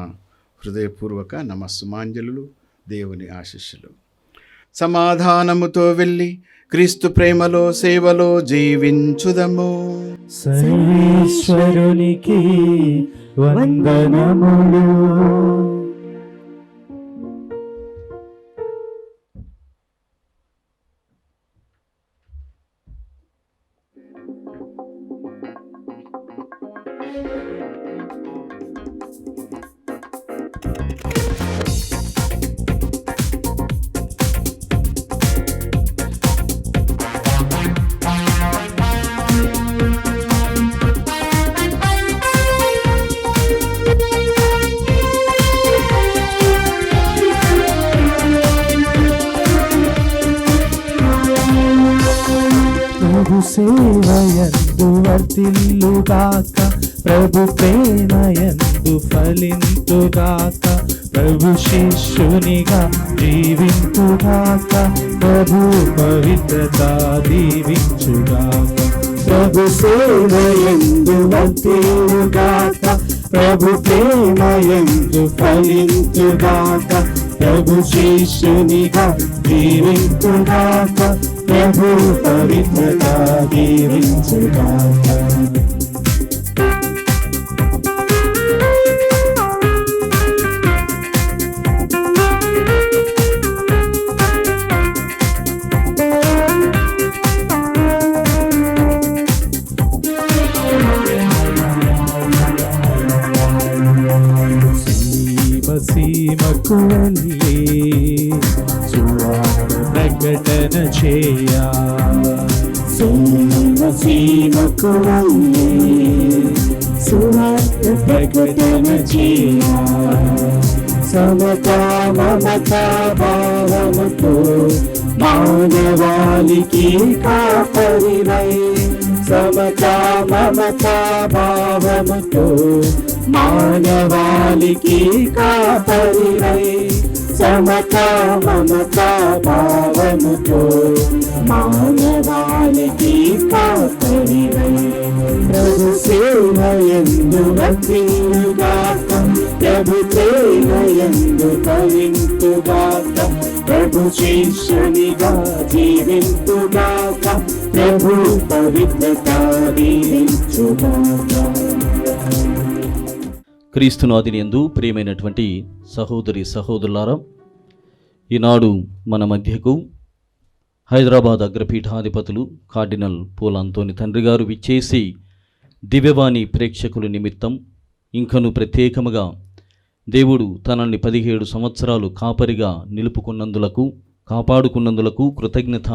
హృదయపూర్వక నమస్సుమాంజలు, దేవుని ఆశీస్సులు. సమాధానముతో వెళ్ళి క్రీస్తు ప్రేమలో సేవలో జీవించుదము. సర్వేశ్వరునికి వందనములు. ప్రభు సేవయందు వర్ధిల్లుగాక, ప్రభు ప్రేమయందు ఫలింతుగాక, ప్రభు శిష్యునిగా జీవింతుగాక, ప్రభు పవిత్రత దీవించుగాక. ప్రభు సేవయందు వర్ధిల్లుగాక, ప్రభు ప్రేమయందు ఫలింతుగాక, ప్రభు శిష్యునిగా జీవింతుగాక, ప్రభు పవిత్రత దీవించుగాక. సీమకు వెళ్ళి సువార్త ప్రకటన చేయా, సీమకు వెళ్ళి సువార్త ప్రకటన చేయా, సమతా మమతా భావముతో మానవాళికి కాపరివై సమతా మమతా భావముతో మానవాళికి కాపరివై సమతా మమతా భావముతో మానవాళికి కాపరివై ప్రభు సేవయందు వర్తిల్లుగాక ప్రభు సేవయందు ఫలింతుగాక ప్రభు శిష్యునిగా జీవింతుగాక ప్రభు పవిత్రత దీవించుగాక. క్రీస్తునాథుని యందు ప్రియమైనటువంటి సహోదరి సహోదరులారా, ఈనాడు మన మధ్యకు హైదరాబాద్ అగ్రపీఠాధిపతులు కార్డినల్ పూల అంతోని తండ్రి గారు విచ్చేసి దివ్యవాణి ప్రేక్షకుల నిమిత్తం ఇంకను ప్రత్యేకముగా దేవుడు తనని 17 సంవత్సరాలు కాపరిగా నిలుపుకున్నందులకు కాపాడుకున్నందులకు కృతజ్ఞత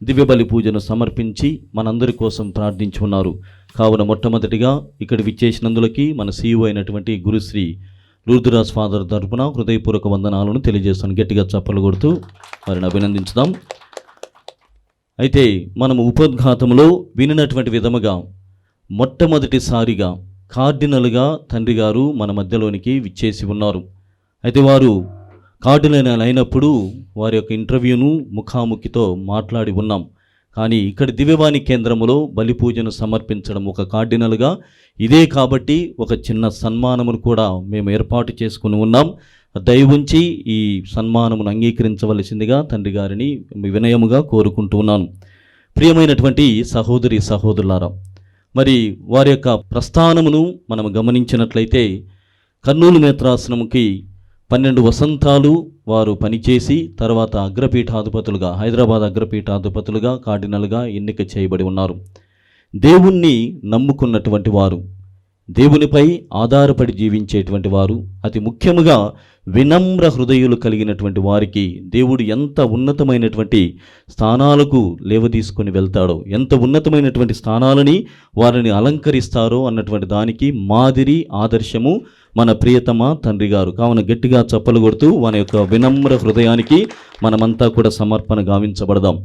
దివ్యబలి పూజను సమర్పించి మనందరి కోసం ప్రార్థించున్నారు. కావున మొట్టమొదటిగా ఇక్కడ విచ్చేసినందులకి మన CEO అయినటువంటి గురుశ్రీ లూర్దురాజ్ ఫాదర్ తరపున హృదయపూర్వక వందనాలను తెలియజేస్తాను. గట్టిగా చప్పలు కొడుతూ వారిని అభినందించుదాం. అయితే మనము ఉపోద్ఘాతంలో వినినటువంటి విధముగా మొట్టమొదటిసారిగా కార్డినల్గా తండ్రి గారు మన మధ్యలోనికి విచ్చేసి ఉన్నారు. అయితే వారు కార్డినల్ అయినప్పుడు వారి యొక్క ఇంటర్వ్యూను ముఖాముఖితో మాట్లాడి ఉన్నాం. కానీ ఇక్కడ దివ్యవాణి కేంద్రములో బలి పూజను సమర్పించడం ఒక కార్డినల్గా ఇదే కాబట్టి ఒక చిన్న సన్మానమును కూడా మేము ఏర్పాటు చేసుకుని ఉన్నాం. దయవుంచి ఈ సన్మానమును అంగీకరించవలసిందిగా తండ్రి గారిని వినయముగా కోరుకుంటూ ఉన్నాను. ప్రియమైనటువంటి సహోదరి సహోదరులారా, మరి వారి యొక్క ప్రస్థానమును మనం గమనించినట్లయితే కర్నూలు నేత్రాసనముకి 12 వసంతాలు వారు పనిచేసి తర్వాత అగ్రపీఠాధిపతులుగా హైదరాబాద్ అగ్రపీఠాధిపతులుగా కార్డినల్గా ఎన్నిక చేయబడి ఉన్నారు. దేవుణ్ణి నమ్ముకున్నటువంటి వారు, దేవునిపై ఆధారపడి జీవించేటువంటి వారు, అతి ముఖ్యముగా వినమ్ర హృదయులు కలిగినటువంటి వారికి దేవుడు ఎంత ఉన్నతమైనటువంటి స్థానాలకు లేవదీసుకొని వెళ్తాడో, ఎంత ఉన్నతమైనటువంటి స్థానాలని వారిని అలంకరిస్తారో అన్నటువంటి దానికి మాదిరి ఆదర్శము మన ప్రియతమ తండ్రి గారు. కావున గట్టిగా చప్పలు కొడుతూ వారి యొక్క వినమ్ర హృదయానికి మనమంతా కూడా సమర్పణ గావించబడదాం.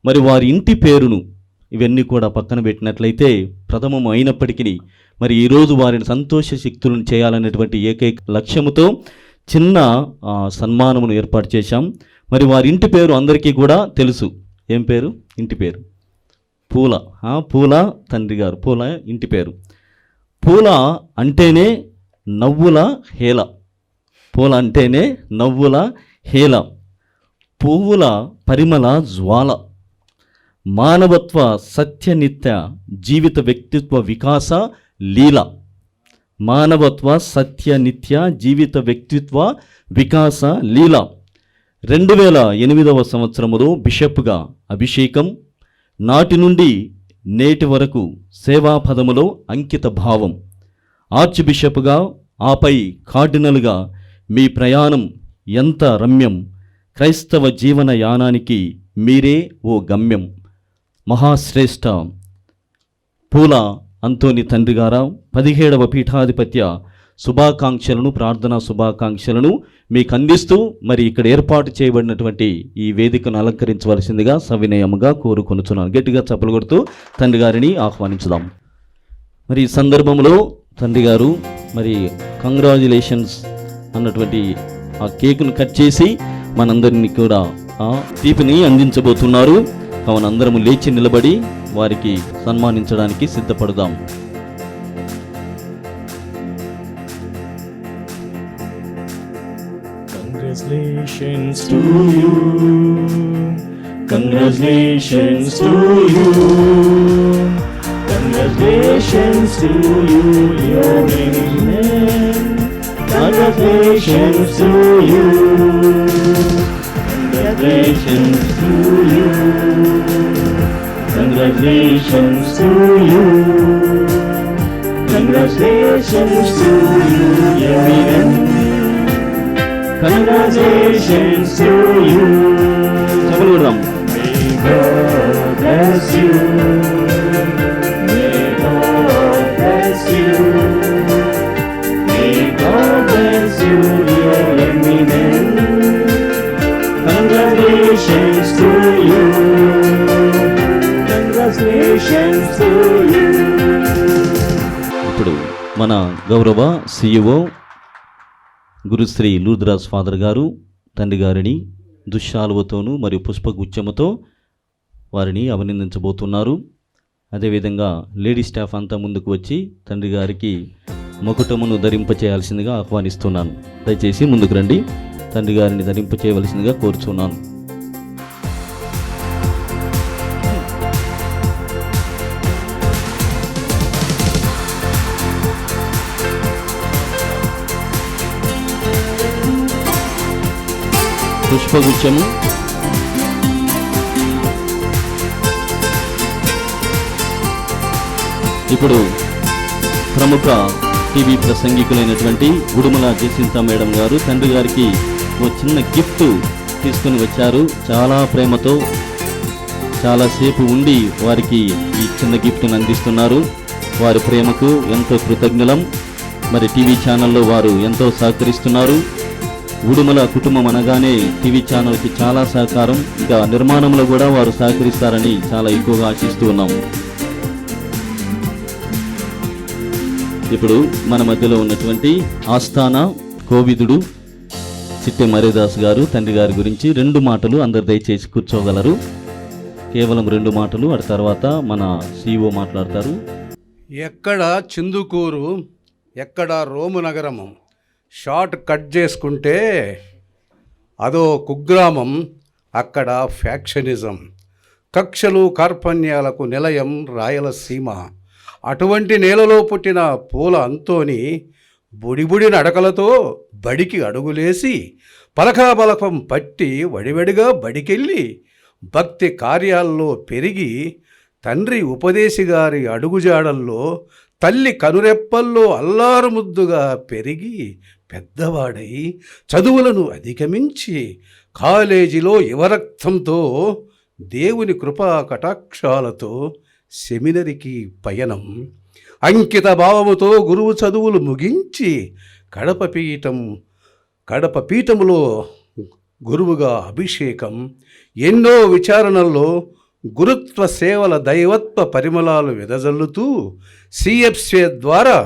మరి వారి ఇంటి పేరును ఇవన్నీ కూడా పక్కన పెట్టినట్లయితే ప్రథమం అయినప్పటికీ మరి ఈరోజు వారిని సంతోష శక్తులను చేయాలనేటువంటి ఏకైక లక్ష్యముతో చిన్న సన్మానమును ఏర్పాటు చేశాం. మరి వారి ఇంటి పేరు అందరికీ కూడా తెలుసు. ఏం పేరు? ఇంటి పేరు పూల. పూల తండ్రి గారు పూల ఇంటి పేరు. పూల అంటేనే నవ్వుల హేళ. పూల అంటేనే నవ్వుల హేళ. పువ్వుల పరిమళ జ్వాల. మానవత్వ సత్యనిత్య జీవిత వ్యక్తిత్వ వికాస లీల. మానవత్వ సత్యనిత్య జీవిత వ్యక్తిత్వ వికాస లీల. 2008వ సంవత్సరములో బిషప్గా అభిషేకం. నాటి నుండి నేటి వరకు సేవాపదములో అంకిత భావం. ఆర్చ్ బిషప్గా ఆపై కార్డినల్గా మీ ప్రయాణం ఎంత రమ్యం. క్రైస్తవ జీవన యానానికి మీరే ఓ గమ్యం. మహాశ్రేష్ఠ పూల అంతోని తండ్రి గారా 17వ పీఠాధిపత్య శుభాకాంక్షలను, ప్రార్థనా శుభాకాంక్షలను మీకు అందిస్తూ మరి ఇక్కడ ఏర్పాటు చేయబడినటువంటి ఈ వేదికను అలంకరించవలసిందిగా సవినయముగా కోరుకొనుచున్నాను. గట్టిగా చప్పలు కొడుతూ తండ్రి గారిని ఆహ్వానించుదాం. మరి ఈ సందర్భంలో తండ్రి గారు మరి కంగ్రాచ్యులేషన్స్ అన్నటువంటి ఆ కేకును కట్ చేసి మనందరినీ కూడా ఆ తీపిని అందించబోతున్నారు. కావున అందరము లేచి నిలబడి వారికి సన్మానించడానికి సిద్ధపడదాం. Congratulations to you. Congratulations to you. Congratulations to you, your name. Congratulations to you. Congratulations to you. Congratulations to you. Congratulations to you, your name. Congratulations to you. May God bless you. May God bless you. May God bless you, dear Emmy. Congratulations to you. ఇప్పుడు మన గౌరవ CEO గురుశ్రీ లూర్ద్రాస్ father గారు తండ్రి గారిని దుశ్శాలువతోనూ మరియు పుష్పగుచ్చముతో వారిని అభినందించబోతున్నారు. అదేవిధంగా lady staff అంతా ముందుకు వచ్చి తండ్రి గారికి ముకుటమును ధరింపచేయాల్సిందిగా ఆహ్వానిస్తున్నాను. దయచేసి ముందుకు రండి, తండ్రి గారిని ధరింపచేయవలసిందిగా కోరుచున్నాను. పుష్పగుచ్చము ఇప్పుడు ప్రముఖ టీవీ ప్రసంగికులైనటువంటి గుడుమల జయసింత మేడం గారు తండ్రి గారికి ఓ చిన్న గిఫ్ట్ తీసుకుని వచ్చారు. చాలా ప్రేమతో చాలాసేపు ఉండి వారికి ఈ చిన్న గిఫ్ట్ని అందిస్తున్నారు. వారి ప్రేమకు ఎంతో కృతజ్ఞులం. మరి టీవీ ఛానల్లో వారు ఎంతో సహకరిస్తున్నారు. గుడుమల కుటుంబం అనగానే టీవీ ఛానల్కి చాలా సహకారం, ఇంకా నిర్మాణంలో కూడా వారు సహకరిస్తారని చాలా ఎక్కువగా ఆశిస్తూ ఉన్నాము. ఇప్పుడు మన మధ్యలో ఉన్నటువంటి ఆస్థాన కోవిదుడు చిట్టె మరేదాస్ గారు తండ్రి గారి గురించి 2 మాటలు అందరు దయచేసి కూర్చోగలరు. కేవలం 2 మాటలు, ఆ తర్వాత మన CEO మాట్లాడతారు. ఎక్కడ చిందుకూరు, ఎక్కడ రోము నగరము, షార్ట్ కట్ చేసుకుంటే అదో కుగ్రామం, అక్కడ ఫ్యాక్షనిజం, కక్షలు కార్పణ్యాలకు నిలయం రాయలసీమ. అటువంటి నేలలో పుట్టిన పూల అంతోని బుడిబుడి నడకలతో బడికి అడుగులేసి పలకాబలకం పట్టి వడివడిగా బడికెళ్ళి భక్తి కార్యాల్లో పెరిగి తండ్రి ఉపదేశిగారి అడుగుజాడల్లో తల్లి కనురెప్పల్లో అల్లారు ముద్దుగా పెరిగి పెద్దవాడై చదువులను అధిగమించి కాలేజీలో యువరక్తంతో దేవుని కృపా కటాక్షాలతో సెమినరీకి పయనం, అంకిత భావముతో గురువు చదువులు ముగించి కడప పీఠములో గురువుగా అభిషేకం, ఎన్నో విచారణల్లో గురుత్వ సేవల దైవత్వ పరిమళాలు వెదజల్లుతూ CFSA ద్వారా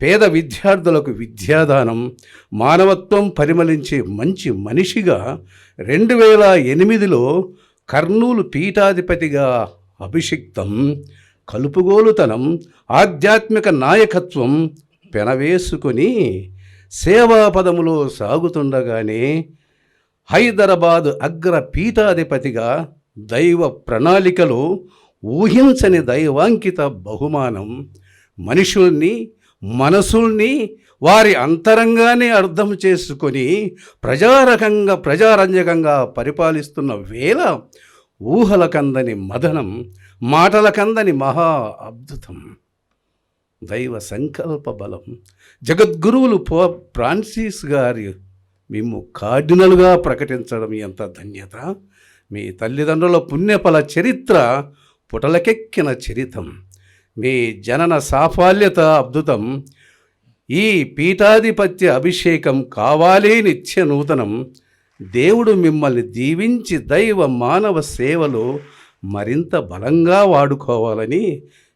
పేద విద్యార్థులకు విద్యాదానం, మానవత్వం పరిమళించే మంచి మనిషిగా 2008లో కర్నూలు పీఠాధిపతిగా అభిషిక్తం, కలుపుగోలుతనం, ఆధ్యాత్మిక నాయకత్వం పెనవేసుకొని సేవాపదములో సాగుతుండగానే హైదరాబాద్ అగ్ర పీఠాధిపతిగా దైవ ప్రణాళికలో ఊహించని దైవాంకిత బహుమానం, మనుషుల్ని మనసుల్ని వారి అంతరంగానే అర్థం చేసుకొని ప్రజారంజకంగా పరిపాలిస్తున్న వేళ ఊహలకందని మదనం, మాటలకందని మహా అద్భుతం, దైవ సంకల్ప బలం. జగద్గురువులు ఫ్రాన్సిస్ గారి మేము కార్డినల్గా ప్రకటించడం ఎంత ధన్యత. మీ తల్లిదండ్రుల పుణ్యఫల చరిత్ర పుటలకెక్కిన చరితం. మీ జనన సాఫల్యత అద్భుతం. ఈ పీఠాధిపత్య అభిషేకం కావాలి నిత్య నూతనం. దేవుడు మిమ్మల్ని దీవించి దైవ మానవ సేవలో మరింత బలంగా వాడుకోవాలని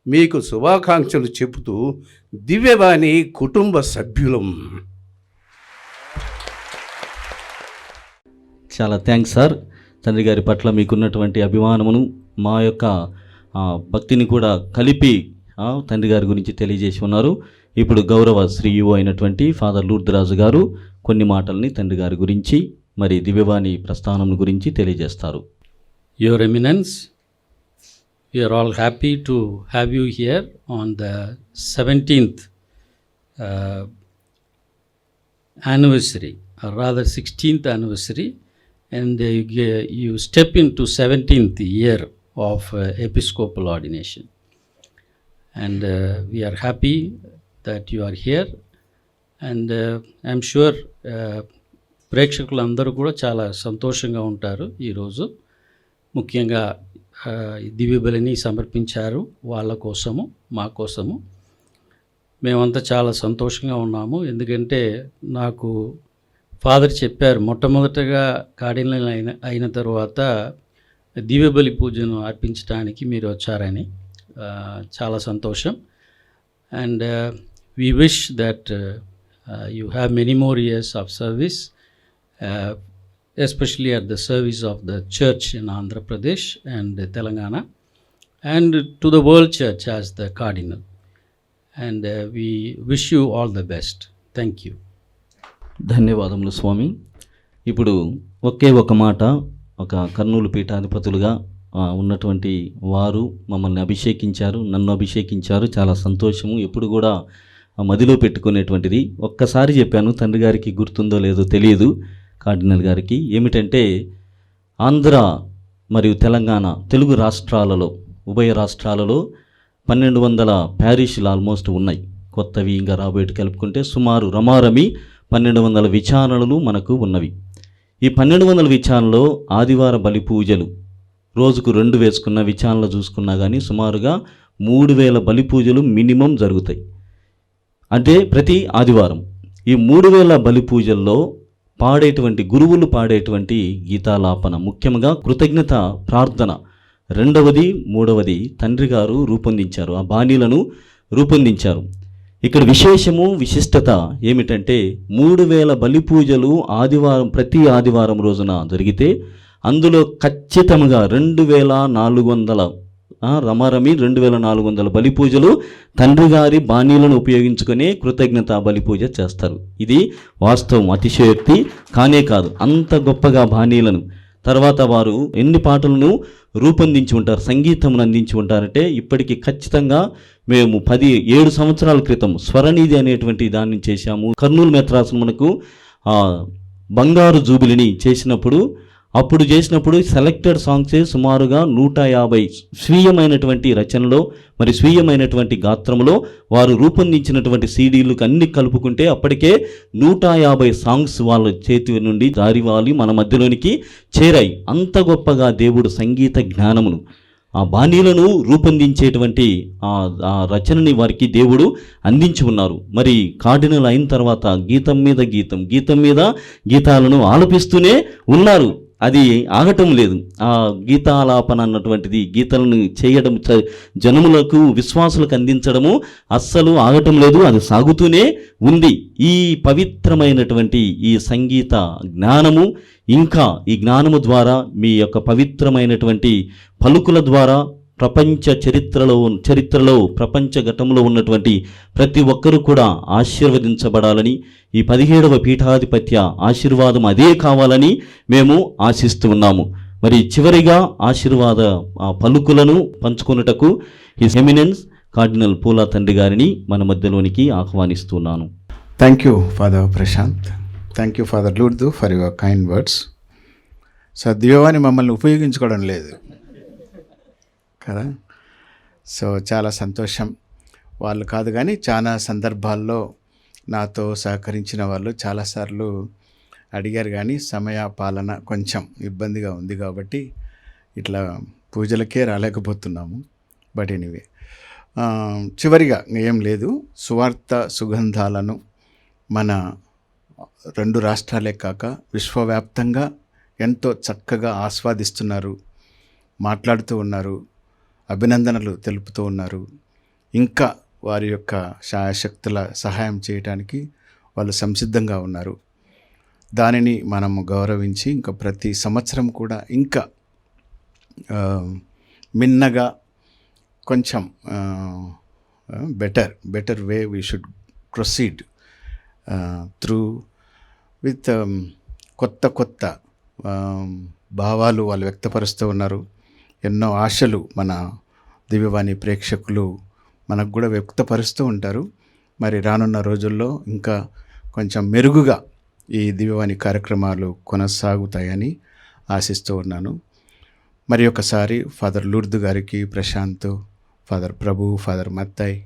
మీకు శుభాకాంక్షలు చెబుతూ దివ్యవాణి కుటుంబ సభ్యులం. చాలా థ్యాంక్స్ సార్. తండ్రి గారి పట్ల మీకున్నటువంటి అభిమానమును మా యొక్క భక్తిని కూడా కలిపి తండ్రి గారి గురించి తెలియజేసి ఉన్నారు. ఇప్పుడు గౌరవ CEO అయినటువంటి ఫాదర్ లూర్ద్రాజు గారు కొన్ని మాటల్ని తండ్రి గారి గురించి మరి దివ్యవాణి ప్రస్థానం గురించి తెలియజేస్తారు. Your eminence, we are all happy to have you here on the 17th anniversary, or rather 16th anniversary, and you step into 17th year of episcopal ordination. And we are happy that you are here, and I'm sure ప్రేక్షకులందరూ కూడా చాలా సంతోషంగా ఉంటారు. ఈరోజు ముఖ్యంగా దివ్యబలిని సమర్పించారు వాళ్ళ కోసము, మా కోసము. మేమంతా చాలా సంతోషంగా ఉన్నాము. ఎందుకంటే నాకు ఫాదర్ చెప్పారు, మొట్టమొదటగా కార్డినల్ అయిన తర్వాత దివ్యబలి పూజను అర్పించడానికి మీరు వచ్చారని. చాలా సంతోషం. And we wish that you have many more years of service, especially at the service of the church in Andhra Pradesh and Telangana, and to the world church as the cardinal, and we wish you all the best. Thank you. ధన్యవాదములు స్వామి. ఇప్పుడు ఒకే ఒక మాట, ఒక కర్నూలు పీఠాధిపతులుగా ఉన్నటువంటి వారు మమ్మల్ని అభిషేకించారు, నన్ను అభిషేకించారు. చాలా సంతోషము. ఎప్పుడు కూడా మదిలో పెట్టుకునేటువంటిది. ఒక్కసారి చెప్పాను, తండ్రి గారికి గుర్తుందో లేదో తెలియదు, కార్డినల్ గారికి. ఏమిటంటే ఆంధ్ర మరియు తెలంగాణ తెలుగు రాష్ట్రాలలో, ఉభయ రాష్ట్రాలలో 1200 ప్యారిష్లు ఆల్మోస్ట్ ఉన్నాయి. కొత్తవి ఇంకా రాబోయేటి కలుపుకుంటే సుమారు రమారమి 1200 విచారణలు మనకు ఉన్నవి. ఈ 1200 విచారణలో ఆదివార బలి పూజలు రోజుకు 2 వేసుకున్న విచారణలు చూసుకున్నా కానీ సుమారుగా 3000 బలి పూజలు మినిమం జరుగుతాయి. అంటే ప్రతి ఆదివారం ఈ 3000 బలి పూజల్లో పాడేటువంటి గురువులు పాడేటువంటి గీతాలాపన, ముఖ్యంగా కృతజ్ఞత ప్రార్థన, రెండవది మూడవది తండ్రి గారు రూపొందించారు, ఆ బాణీలను రూపొందించారు. ఇక్కడ విశేషము విశిష్టత ఏమిటంటే 3000 బలి పూజలు ఆదివారం, ప్రతి ఆదివారం రోజున జరిగితే అందులో ఖచ్చితంగా 2400 రమారమి 2400 బలి పూజలు తండ్రి గారి బాణీలను ఉపయోగించుకునే కృతజ్ఞత బలి పూజ చేస్తారు. ఇది వాస్తవం, అతిశయోక్తి కానే కాదు. అంత గొప్పగా బాణీలను తర్వాత వారు ఎన్ని పాటలను రూపొందించి ఉంటారు, సంగీతమును అందించి ఉంటారంటే ఇప్పటికీ ఖచ్చితంగా మేము 7 సంవత్సరాల క్రితం స్వరనిధి అనేటువంటి దాన్ని చేశాము. కర్నూలు మెత్రాసు మనకు బంగారు జూబిలిని చేసినప్పుడు సెలెక్టెడ్ సాంగ్సే సుమారుగా 150 స్వీయమైనటువంటి రచనలో మరి స్వీయమైనటువంటి గాత్రంలో వారు రూపొందించినటువంటి సీడీలకు అన్ని కలుపుకుంటే అప్పటికే 150 సాంగ్స్ వాళ్ళ చేతి నుండి జారివాలి మన మధ్యలోనికి చేరాయి. అంత గొప్పగా దేవుడు సంగీత జ్ఞానమును, ఆ బాణీలను రూపొందించేటువంటి ఆ రచనని వారికి దేవుడు అందించి ఉన్నారు. మరి కార్డినల్ అయిన తర్వాత గీతం మీద గీతం, గీతం మీద గీతాలను ఆలపిస్తూనే ఉన్నారు. అది ఆగటం లేదు. ఆ గీతాలాపన అన్నటువంటిది, గీతాలను చేయడం, జనములకు విశ్వాసులకు అందించడము అస్సలు ఆగటం లేదు, అది సాగుతూనే ఉంది. ఈ పవిత్రమైనటువంటి ఈ సంగీత జ్ఞానము, ఇంకా ఈ జ్ఞానము ద్వారా మీ యొక్క పవిత్రమైనటువంటి పలుకుల ద్వారా ప్రపంచ చరిత్రలో ప్రపంచ ఘట్టంలో ఉన్నటువంటి ప్రతి ఒక్కరూ కూడా ఆశీర్వదించబడాలని, ఈ 17వ పీఠాధిపత్య ఆశీర్వాదం అదే కావాలని మేము ఆశిస్తూ ఉన్నాము. మరి చివరిగా ఆశీర్వాద పలుకులను పంచుకొనుటకు హిస్ ఎమినెన్స్ కార్డినల్ పూలా తండ్రి గారిని మన మధ్యలోనికి ఆహ్వానిస్తున్నాను. Thank you father Prashant, thank you father Lourdu for your kind words. సద్యోవాన్ని మమ్మల్ని ఉపయోగించుకోవడం లేదు కదా, సో చాలా సంతోషం. వాళ్ళు కాదు కానీ చాలా సందర్భాల్లో నాతో సహకరించిన వాళ్ళు చాలాసార్లు అడిగారు, కానీ సమయ పాలన కొంచెం ఇబ్బందిగా ఉంది కాబట్టి ఇట్లా పూజలకే రాలేకపోతున్నాము. బట్ ఎనీవే, చివరిగా ఏం లేదు, సువార్త సుగంధాలను మన 2 రాష్ట్రాలే కాక విశ్వవ్యాప్తంగా ఎంతో చక్కగా ఆస్వాదిస్తున్నారు, మాట్లాడుతూ ఉన్నారు, అభినందనలు తెలుపుతూ ఉన్నారు. ఇంకా వారి యొక్క శాయశక్తుల సహాయం చేయడానికి వాళ్ళు సంసిద్ధంగా ఉన్నారు. దానిని మనము గౌరవించి ఇంకా ప్రతి సంవత్సరం కూడా ఇంకా మిన్నగా కొంచెం better way we should proceed through with కొత్త భావాలు వాళ్ళు వ్యక్తపరుస్తూ ఉన్నారు. ఎన్నో ఆశలు మన దివ్యవాణి ప్రేక్షకులు మనకు కూడా వ్యక్తపరుస్తూ ఉంటారు. మరి రానున్న రోజుల్లో ఇంకా కొంచెం మెరుగుగా ఈ దివ్యవాణి కార్యక్రమాలు కొనసాగుతాయని ఆశిస్తూ ఉన్నాను. మరి ఒకసారి ఫాదర్ లూర్దు గారికి, ప్రశాంత్, ఫాదర్ ప్రభు, ఫాదర్ మత్తాయ్,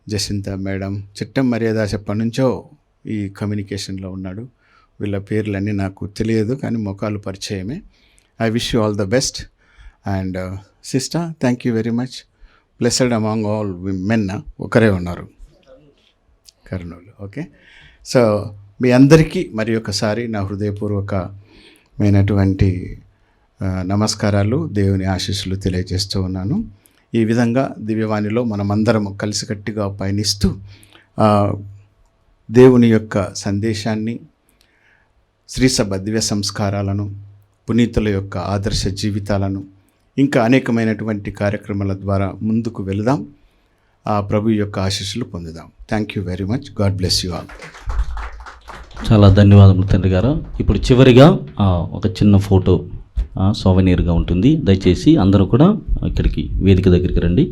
జసింత మేడం, చిట్టం మర్యాదాస్ ఎప్పటి నుంచో ఈ కమ్యూనికేషన్లో ఉన్నాడు. వీళ్ళ పేర్లన్నీ నాకు తెలియదు కానీ ముఖాలు పరిచయమే. I wish you all the best. And sister, thank you very much. Blessed among all men ఒకరే ఉన్నారు కర్నూలు. ఓకే, సో మీ అందరికీ మరి ఒకసారి నా హృదయపూర్వకమైనటువంటి నమస్కారాలు, దేవుని ఆశీస్సులు తెలియజేస్తూ ఉన్నాను. ఈ విధంగా దివ్యవాణిలో మనమందరం కలిసికట్టుగా పయనిస్తూ దేవుని యొక్క సందేశాన్ని, శ్రీసభ దివ్య సంస్కారాలను, పునీతుల యొక్క ఆదర్శ జీవితాలను, ఇంకా అనేకమైనటువంటి కార్యక్రమాల ద్వారా ముందుకు వెళదాం. ఆ ప్రభు యొక్క ఆశీస్సులు పొందుదాం. Thank you very much. God bless you all. చాలా ధన్యవాదములు తండ్రి గారు. ఇప్పుడు చివరిగా ఒక చిన్న ఫోటో సోవెనీర్గా ఉంటుంది. దయచేసి అందరూ కూడా ఇక్కడికి వేదిక దగ్గరికి రండి.